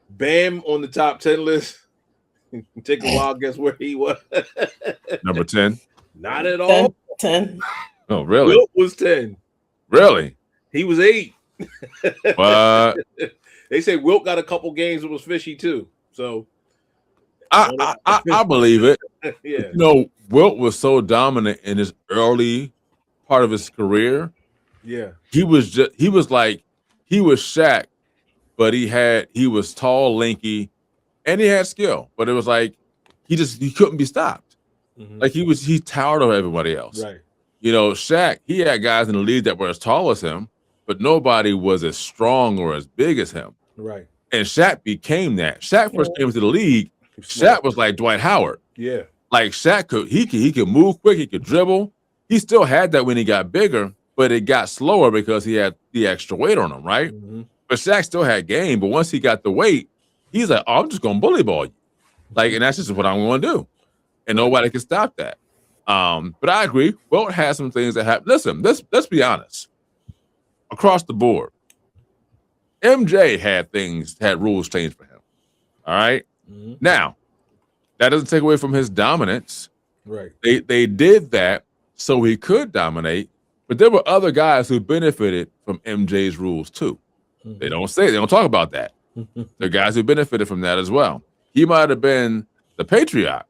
Bam on the top 10 list. Take a wild guess where he was. Number 10? Not at all. 10. Oh, really? Wilt was 10. Really? He was 8. What? They say Wilt got a couple games that was fishy too. So I believe it. Yeah. You know, Wilt was so dominant in his early part of his career. Yeah. He was Shaq, but he was tall, lanky, and he had skill. But it was like he couldn't be stopped. Like he towered over everybody else. Right. You know, Shaq, he had guys in the league that were as tall as him, but nobody was as strong or as big as him. Right. And Shaq became that. Shaq first came into the league. Shaq was like Dwight Howard. Yeah. Like Shaq could move quick, he could dribble. He still had that when he got bigger, but it got slower because he had the extra weight on him, right? But Shaq still had game, but once he got the weight, he's like, oh, I'm just gonna bully ball you. Like, and that's just what I'm gonna do. And nobody can stop that. But I agree. Wilt has some things that happen. Listen, let's be honest. Across the board, MJ had rules changed for him. All right. Now, that doesn't take away from his dominance. Right. They did that so he could dominate, but there were other guys who benefited from MJ's rules too. They don't talk about that. There are guys who benefited from that as well. He might have been the patriot,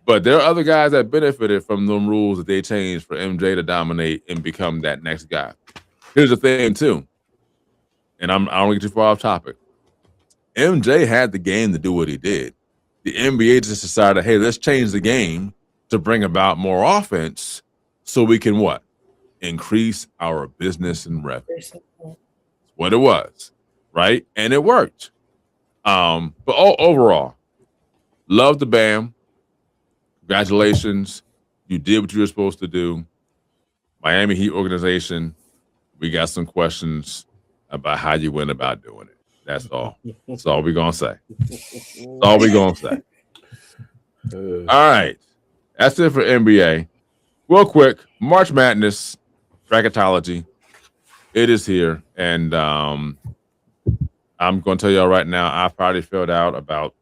but there are other guys that benefited from the rules that they changed for MJ to dominate and become that next guy. Here's the thing too, and I don't get too far off topic. MJ had the game to do what he did. The NBA just decided, hey, let's change the game to bring about more offense so we can what? Increase our business and revenue. That's what it was, right? And it worked. But overall, love the Bam. Congratulations. You did what you were supposed to do. Miami Heat organization, we got some questions about how you went about doing it. That's all. That's all we're going to say. That's all we're going to say. All right. That's it for NBA. Real quick, March Madness, Bracketology. It is here. And I'm going to tell y'all right now, I've already filled out about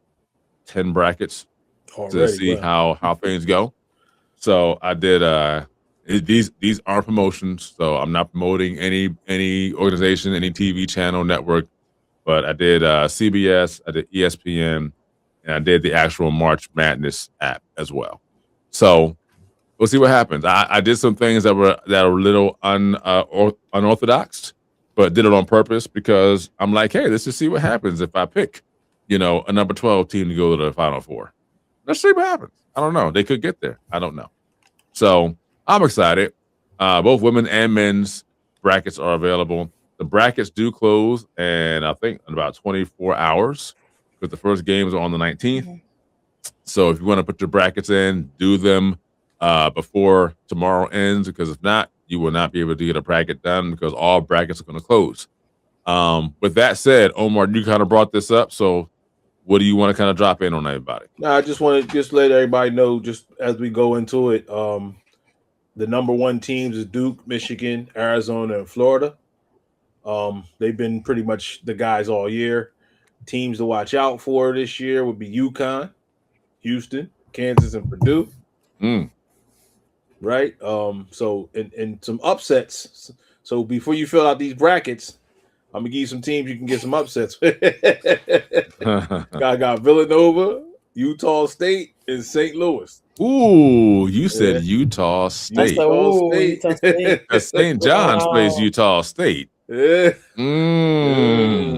10 brackets to see how things go. So I did these aren't promotions, so I'm not promoting any organization, any TV channel, network. But I did CBS, I did ESPN, and I did the actual March Madness app as well. So we'll see what happens. I did some things that were a little unorthodox, but did it on purpose because I'm like, hey, let's just see what happens if I pick, a number 12 team to go to the Final Four. Let's see what happens. I don't know. They could get there. I don't know. So I'm excited. Both women and men's brackets are available. The brackets do close, and I think in about 24 hours, because the first games are on the 19th. So if you want to put your brackets in, do them before tomorrow ends, because if not, you will not be able to get a bracket done because all brackets are going to close. With that said, Omar, you kind of brought this up, so what do you want to kind of drop in on everybody? No, I just want to let everybody know, just as we go into it, the number one teams is Duke, Michigan, Arizona, and Florida. They've been pretty much the guys all year. Teams to watch out for this year would be UConn, Houston, Kansas, and Purdue. Right. So and some upsets. So before you fill out these brackets, I'm gonna give you some teams you can get some upsets. I got Villanova, Utah State, and St. Louis. Ooh, you said Utah State. Utah State. St. John's plays Utah State. Yeah.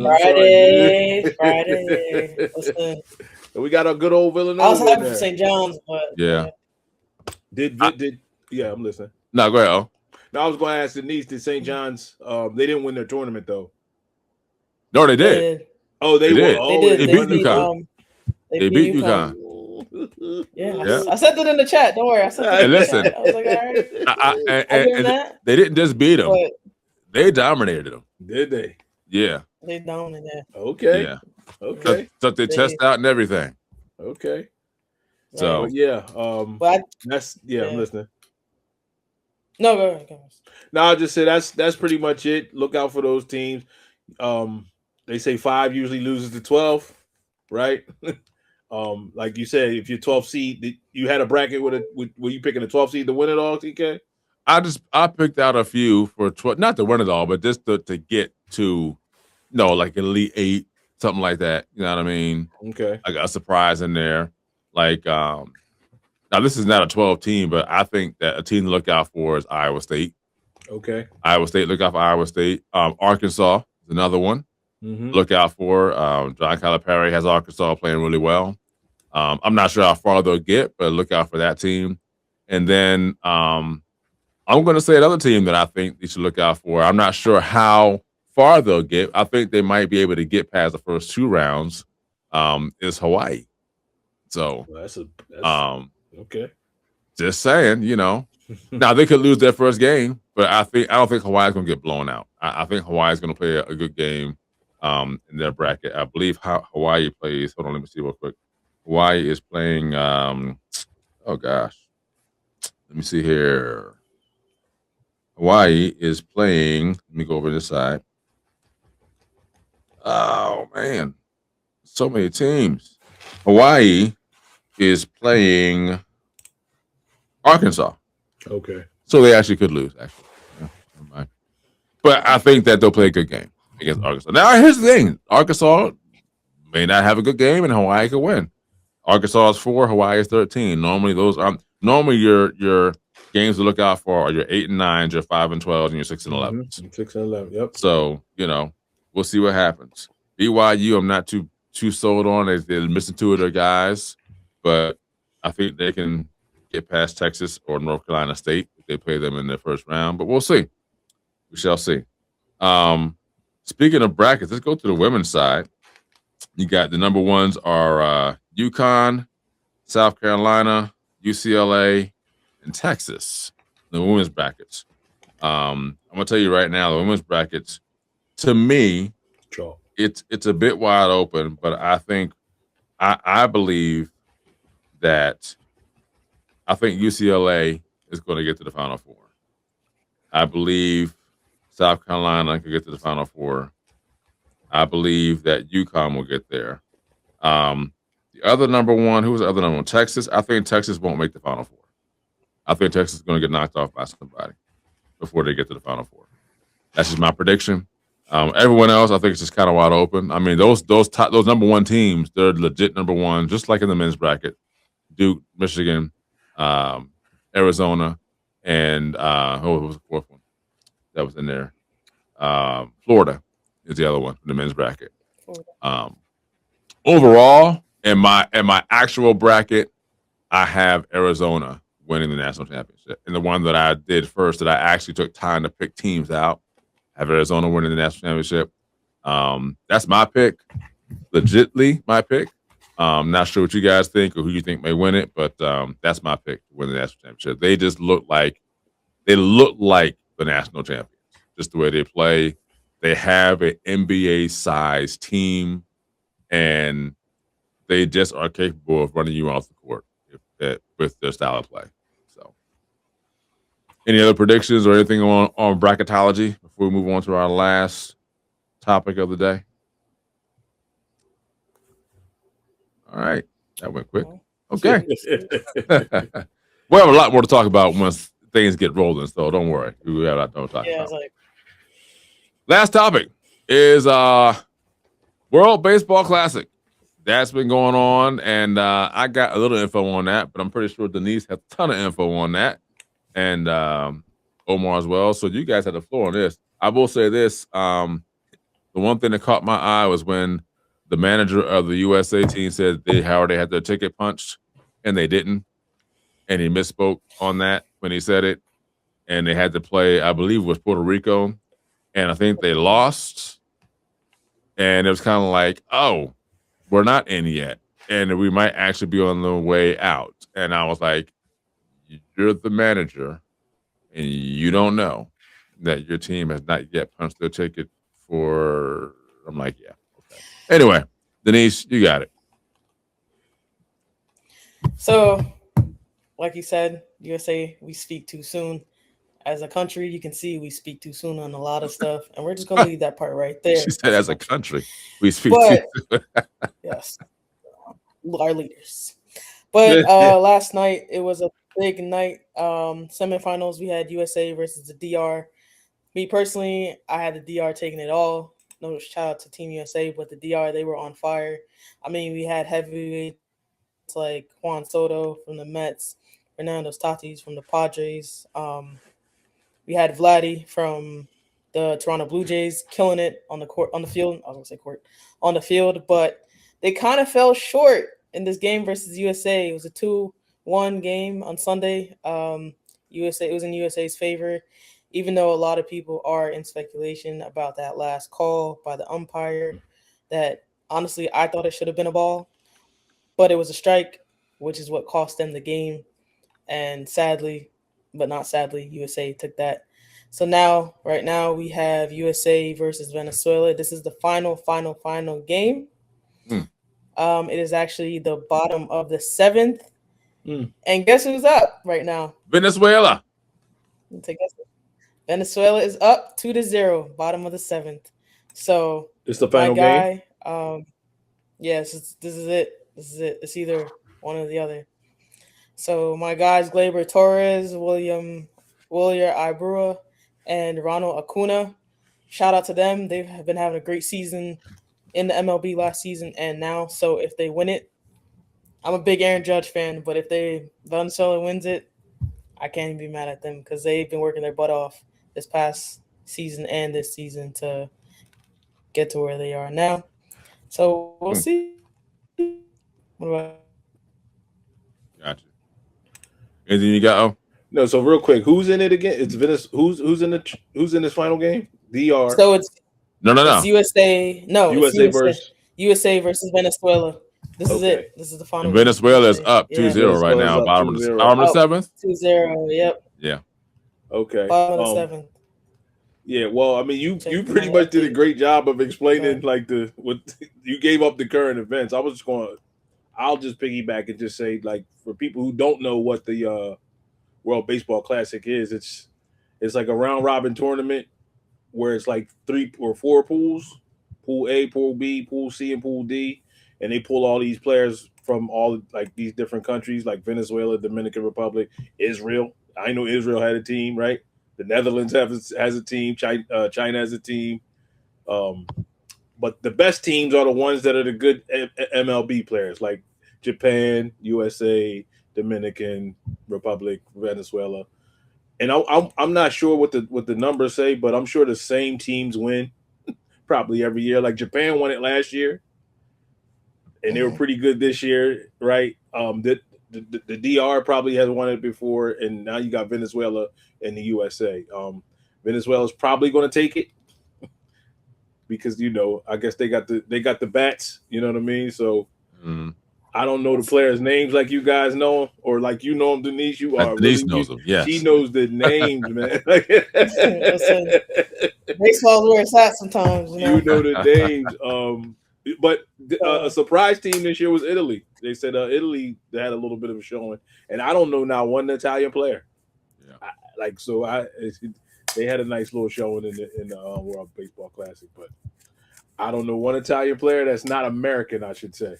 Friday. Listen, we got a good old Villanova. I was happy for St. John's, but yeah. I'm listening. No, go ahead. No, I was going to ask Denise, did St. John's, they didn't win their tournament, though? No, they did. Oh, they did. won. They did. They beat UConn. They beat UConn. Yeah. I said that in the chat. Don't worry. I said that in the chat. I was like, all right. And they didn't just beat them. But they dominated them. Did they? Yeah. They dominated. Okay. Yeah. Okay. Took their chest out and everything. Okay. So but yeah. I'm listening. No, go ahead. No, I'll just say that's pretty much it. Look out for those teams. They say 5 usually loses to 12, right? Like you said, if you're 12 seed, you had a bracket were you picking a 12 seed to win it all, TK? I picked out a few for 12, not to win it all, but just to get to, like Elite 8, something like that. You know what I mean? Okay. I got a surprise in there. Like, now this is not a 12 team, but I think that a team to look out for is Iowa State. Okay. Iowa State, look out for Iowa State. Arkansas is another one. Look out for. John Calipari has Arkansas playing really well. I'm not sure how far they'll get, but look out for that team. And then I'm going to say another team that I think you should look out for. I'm not sure how far they'll get. I think they might be able to get past the first 2 rounds. Is Hawaii. So that's okay. Just saying, Now they could lose their first game, but I don't think Hawaii's going to get blown out. I think Hawaii's going to play a good game in their bracket. I believe how Hawaii plays. Hold on, let me see real quick. Hawaii is playing. Oh gosh, let me see here. Hawaii is playing. Let me go over this side. Oh man, so many teams. Hawaii is playing Arkansas. Okay. So they actually could lose, actually. Yeah, never mind. But I think that they'll play a good game against Arkansas. Now, here's the thing. Arkansas may not have a good game, and Hawaii could win. Arkansas is 4, Hawaii is 13. Normally, those are your games to look out for are your 8 and 9s, your 5 and 12s, and your 6 and 11s. 6 and 11, yep. So, we'll see what happens. BYU, I'm not too sold on. They're missing 2 of their guys, but I think they can get past Texas or North Carolina State if they play them in their first round. But we'll see. We shall see. Speaking of brackets, let's go to the women's side. You got the number ones are UConn, South Carolina, UCLA, and Texas. The women's brackets. I'm gonna tell you right now, the women's brackets, to me, it's a bit wide open, but I think I believe that I think UCLA is going to get to the Final Four. I believe South Carolina can get to the Final Four. I believe that UConn will get there. The other number one, who was the other number one? Texas. I think Texas won't make the Final Four. I think Texas is going to get knocked off by somebody before they get to the Final Four. That's just my prediction. Everyone else, I think it's just kind of wide open. I mean, those number one teams, they're legit number one, just like in the men's bracket. Duke, Michigan, Arizona, and what was the 4th one that was in there? Florida is the other one in the men's bracket. Overall, in my actual bracket, I have Arizona winning the national championship. And the one that I did first, that I actually took time to pick teams out, I have Arizona winning the national championship. That's my pick, legitly my pick. Not sure what you guys think or who you think may win it, but that's my pick to win the national championship. They just look like the national champions, just the way they play. They have an NBA-sized team, and they just are capable of running you off the court with their style of play. So, any other predictions or anything on bracketology before we move on to our last topic of the day? All right, that went quick. Okay. We have a lot more to talk about once things get rolling, so don't worry. We have a lot more to talk about. Last topic is World Baseball Classic. That's been going on, and I got a little info on that, but I'm pretty sure Denise has a ton of info on that, and Omar as well. So you guys have the floor on this. I will say this. The one thing that caught my eye was when the manager of the USA team said they already had their ticket punched, and they didn't. And he misspoke on that when he said it. And they had to play, I believe it was Puerto Rico. And I think they lost. And it was kind of like, oh, we're not in yet. And we might actually be on the way out. And I was like, you're the manager. And you don't know that your team has not yet punched their ticket for, I'm like, yeah. Okay. Anyway, Denise, you got it. So, like you said, USA, we speak too soon. As a country, you can see we speak too soon on a lot of stuff, and we're just going to leave that part right there. She said, as a country, we speak too soon. Yes, our leaders. But last night, it was a big night. Semifinals, we had USA versus the DR. Me personally, I had the DR taking it all. No shout out to Team USA, but the DR, they were on fire. I mean, we had heavyweights like Juan Soto from the Mets, Fernando Tatis from the Padres. We had Vladdy from the Toronto Blue Jays killing it on the court, on the field. I was gonna say court, on the field, but they kind of fell short in this game versus USA. It was a 2-1 game on Sunday. USA, it was in USA's favor, even though a lot of people are in speculation about that last call by the umpire. That honestly, I thought it should have been a ball, but it was a strike, which is what cost them the game. And sadly, but not sadly, USA took that. So now, right now, we have USA versus Venezuela. This is the final game. It is actually the bottom of the 7th. And guess who's up right now? Venezuela. Venezuela is up 2-0, bottom of the 7th. So it's the final game. Yes, this is it. It's either one or the other. So my guys, Gleyber Torres, William Ibrua, and Ronald Acuna. Shout out to them. They've been having a great season in the MLB last season and now. So if they win it, I'm a big Aaron Judge fan, but if Venezuela wins it, I can't even be mad at them because they've been working their butt off this past season and this season to get to where they are now. So we'll see. What about? Gotcha. Anything you got? No. So real quick, who's in it again? It's Venice. Who's in this final game? DR. So it's no. It's USA. No, USA versus USA versus Venezuela. This is it. This is the final. And Venezuela is up 2-0 right now. Bottom of the 7th. 2-0. Yep. Yeah. Okay. Bottom of the 7th. Yeah, well, I mean, you pretty much did a great job of explaining like what you gave up the current events. I'll just piggyback and just say, like, for people who don't know what the World Baseball Classic is, it's like a round robin tournament where it's like 3 or 4 pools: Pool A, Pool B, Pool C, and Pool D, and they pull all these players from all like these different countries, like Venezuela, Dominican Republic, Israel. I know Israel had a team, right? The Netherlands has a team. China has a team. But the best teams are the ones that are the good MLB players, like Japan, USA, Dominican Republic, Venezuela. And I'm not sure what the numbers say, but I'm sure the same teams win probably every year. Like Japan won it last year, and they were pretty good this year, right? The DR probably has won it before, and now you got Venezuela and the USA. Venezuela's probably going to take it because I guess they got the bats. You know what I mean? So I don't know the players' names like you guys know them, or like you know them, Denise. Denise knows them. Yes, she knows the names, man. Baseball's where it's at sometimes. You know the names. But a surprise team this year was Italy. They said Italy had a little bit of a showing, and I don't know now one Italian player. Yeah. They had a nice little showing in the World Baseball Classic, but I don't know one Italian player that's not American, I should say,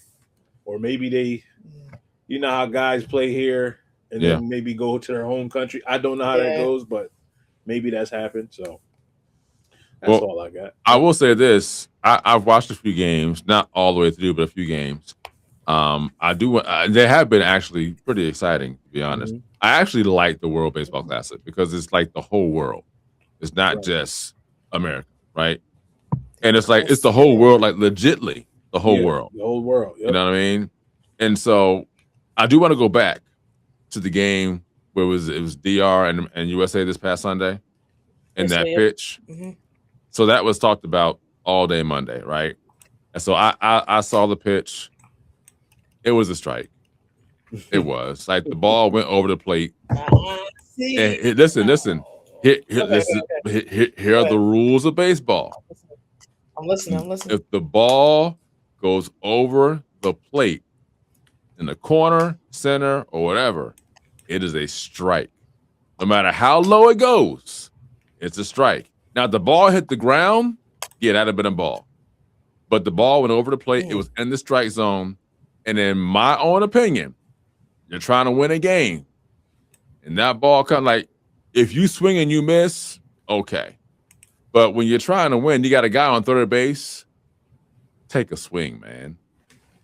or maybe they, you know how guys play here and then maybe go to their home country. I don't know how that goes, but maybe that's happened. So that's all I got. I will say this: I've watched a few games, not all the way through, but a few games. I do. They have been actually pretty exciting, to be honest. Mm-hmm. I actually like the World Baseball Classic because it's like the whole world. It's not just America, right? And it's like it's the whole world, like legitly the whole world. The whole world. Yep. You know what I mean? And so I do want to go back to the game where it was DR and USA this past Sunday, and that pitch. Mm-hmm. So that was talked about all day Monday, right? And so I saw the pitch. It was a strike. It was like the ball went over the plate. And listen. Here are the rules of baseball. I'm listening. If the ball goes over the plate in the corner, center, or whatever, it is a strike. No matter how low it goes, it's a strike. Now, if the ball hit the ground, that'd have been a ball. But the ball went over the plate. It was in the strike zone. And in my own opinion, you're trying to win a game. And that ball if you swing and you miss, okay. But when you're trying to win, you got a guy on third base, take a swing, man.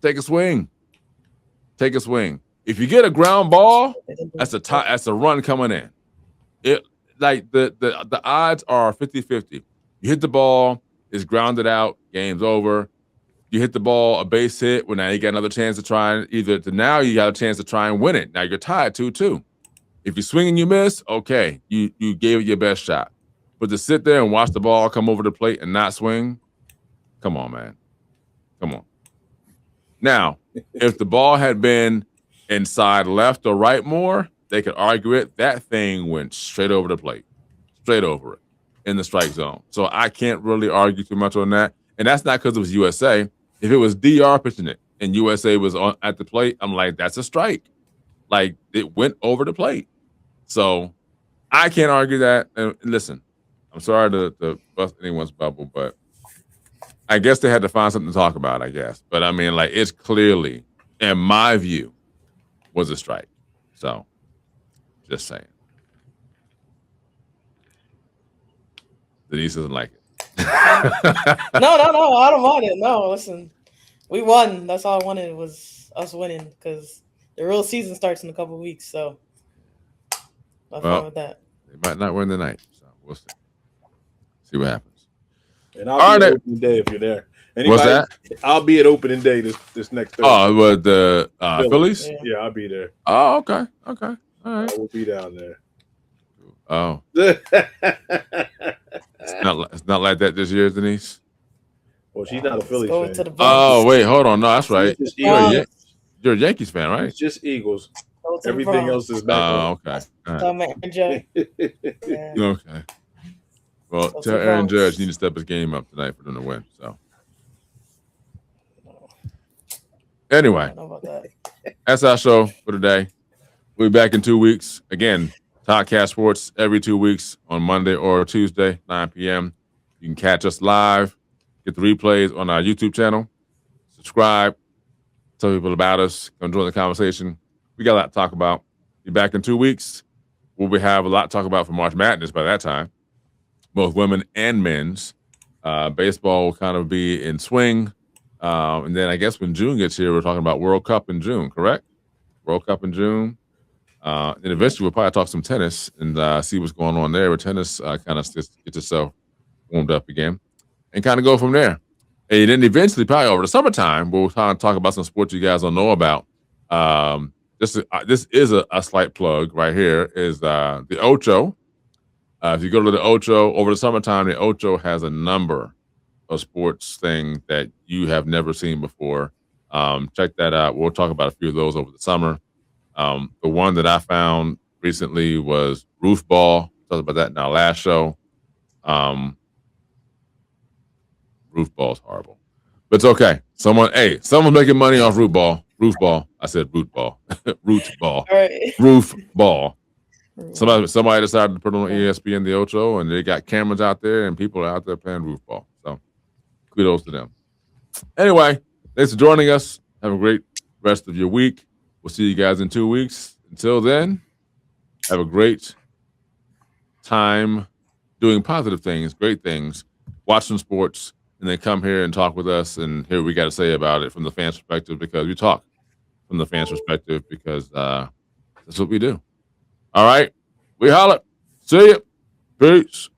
Take a swing. If you get a ground ball, that's a run coming in. The odds are 50-50. You hit the ball, it's grounded out, game's over. You hit the ball, a base hit, well, now you got another chance to try you got a chance to try and win it. Now you're tied 2-2. If you swing and you miss, okay, you gave it your best shot. But to sit there and watch the ball come over the plate and not swing, come on, man. Come on. Now, if the ball had been inside left or right more, they could argue it. That thing went straight over the plate, straight over it in the strike zone. So I can't really argue too much on that. And that's not because it was USA. If it was DR pitching it and USA was at the plate, I'm like, that's a strike. Like, it went over the plate. So I can't argue that. And listen, I'm sorry to bust anyone's bubble, but I guess they had to find something to talk about, I guess. But I mean, it's clearly, in my view, was a strike. So, just saying. Denise doesn't like it. No, I don't want it. No, listen, we won. That's all I wanted was us winning because the real season starts in a couple of weeks. So, I'm fine with that. They might not win tonight, so we'll see. See what happens. And I'll be at opening day if you're there. What's that? I'll be at opening day this next Thursday. Oh, with the Phillies? Yeah, I'll be there. Oh, okay. All right. I will be down there. Oh. It's not like that this year, Denise? Well, she's not a Phillies fan. Oh, wait, hold on. No, that's right. You're a Yankees fan, right? It's just Eagles. Everything else is back. Oh, okay. All right. Yeah. Okay. Well, tell Aaron Judge he needs to step his game up tonight for them to win. So, anyway, that's our show for today. We'll be back in 2 weeks. Again, Toddcast Sports every 2 weeks on Monday or Tuesday, 9 p.m. You can catch us live, get the replays on our YouTube channel, subscribe, tell people about us, come join the conversation. We got a lot to talk about. Be back in 2 weeks. We'll have a lot to talk about for March Madness by that time, both women and men's. Baseball will kind of be in swing. And then I guess when June gets here, we're talking about World Cup in June, correct? World Cup in June. And eventually we'll probably talk some tennis and see what's going on there. Where tennis kind of gets itself warmed up again and kind of go from there. And then eventually, probably over the summertime, we'll kind of talk about some sports you guys don't know about. This is a slight plug right here is the Ocho. If you go to the Ocho over the summertime, the Ocho has a number of sports things that you have never seen before. Check that out. We'll talk about a few of those over the summer. The one that I found recently was roof ball. Talked about that in our last show. Roof ball's horrible. But it's okay. Someone's making money off roof ball. I said root ball. Root ball. All right. Roof ball. Somebody decided to put on ESPN the Ocho, and they got cameras out there, and people are out there playing roof ball. So kudos to them. Anyway, thanks for joining us. Have a great rest of your week. We'll see you guys in 2 weeks. Until then, have a great time doing positive things, great things, watch some sports, and then come here and talk with us and hear what we got to say about it from the fans' perspective, because we talk from the fans' perspective, because that's what we do. All right. We holla. See ya. Peace.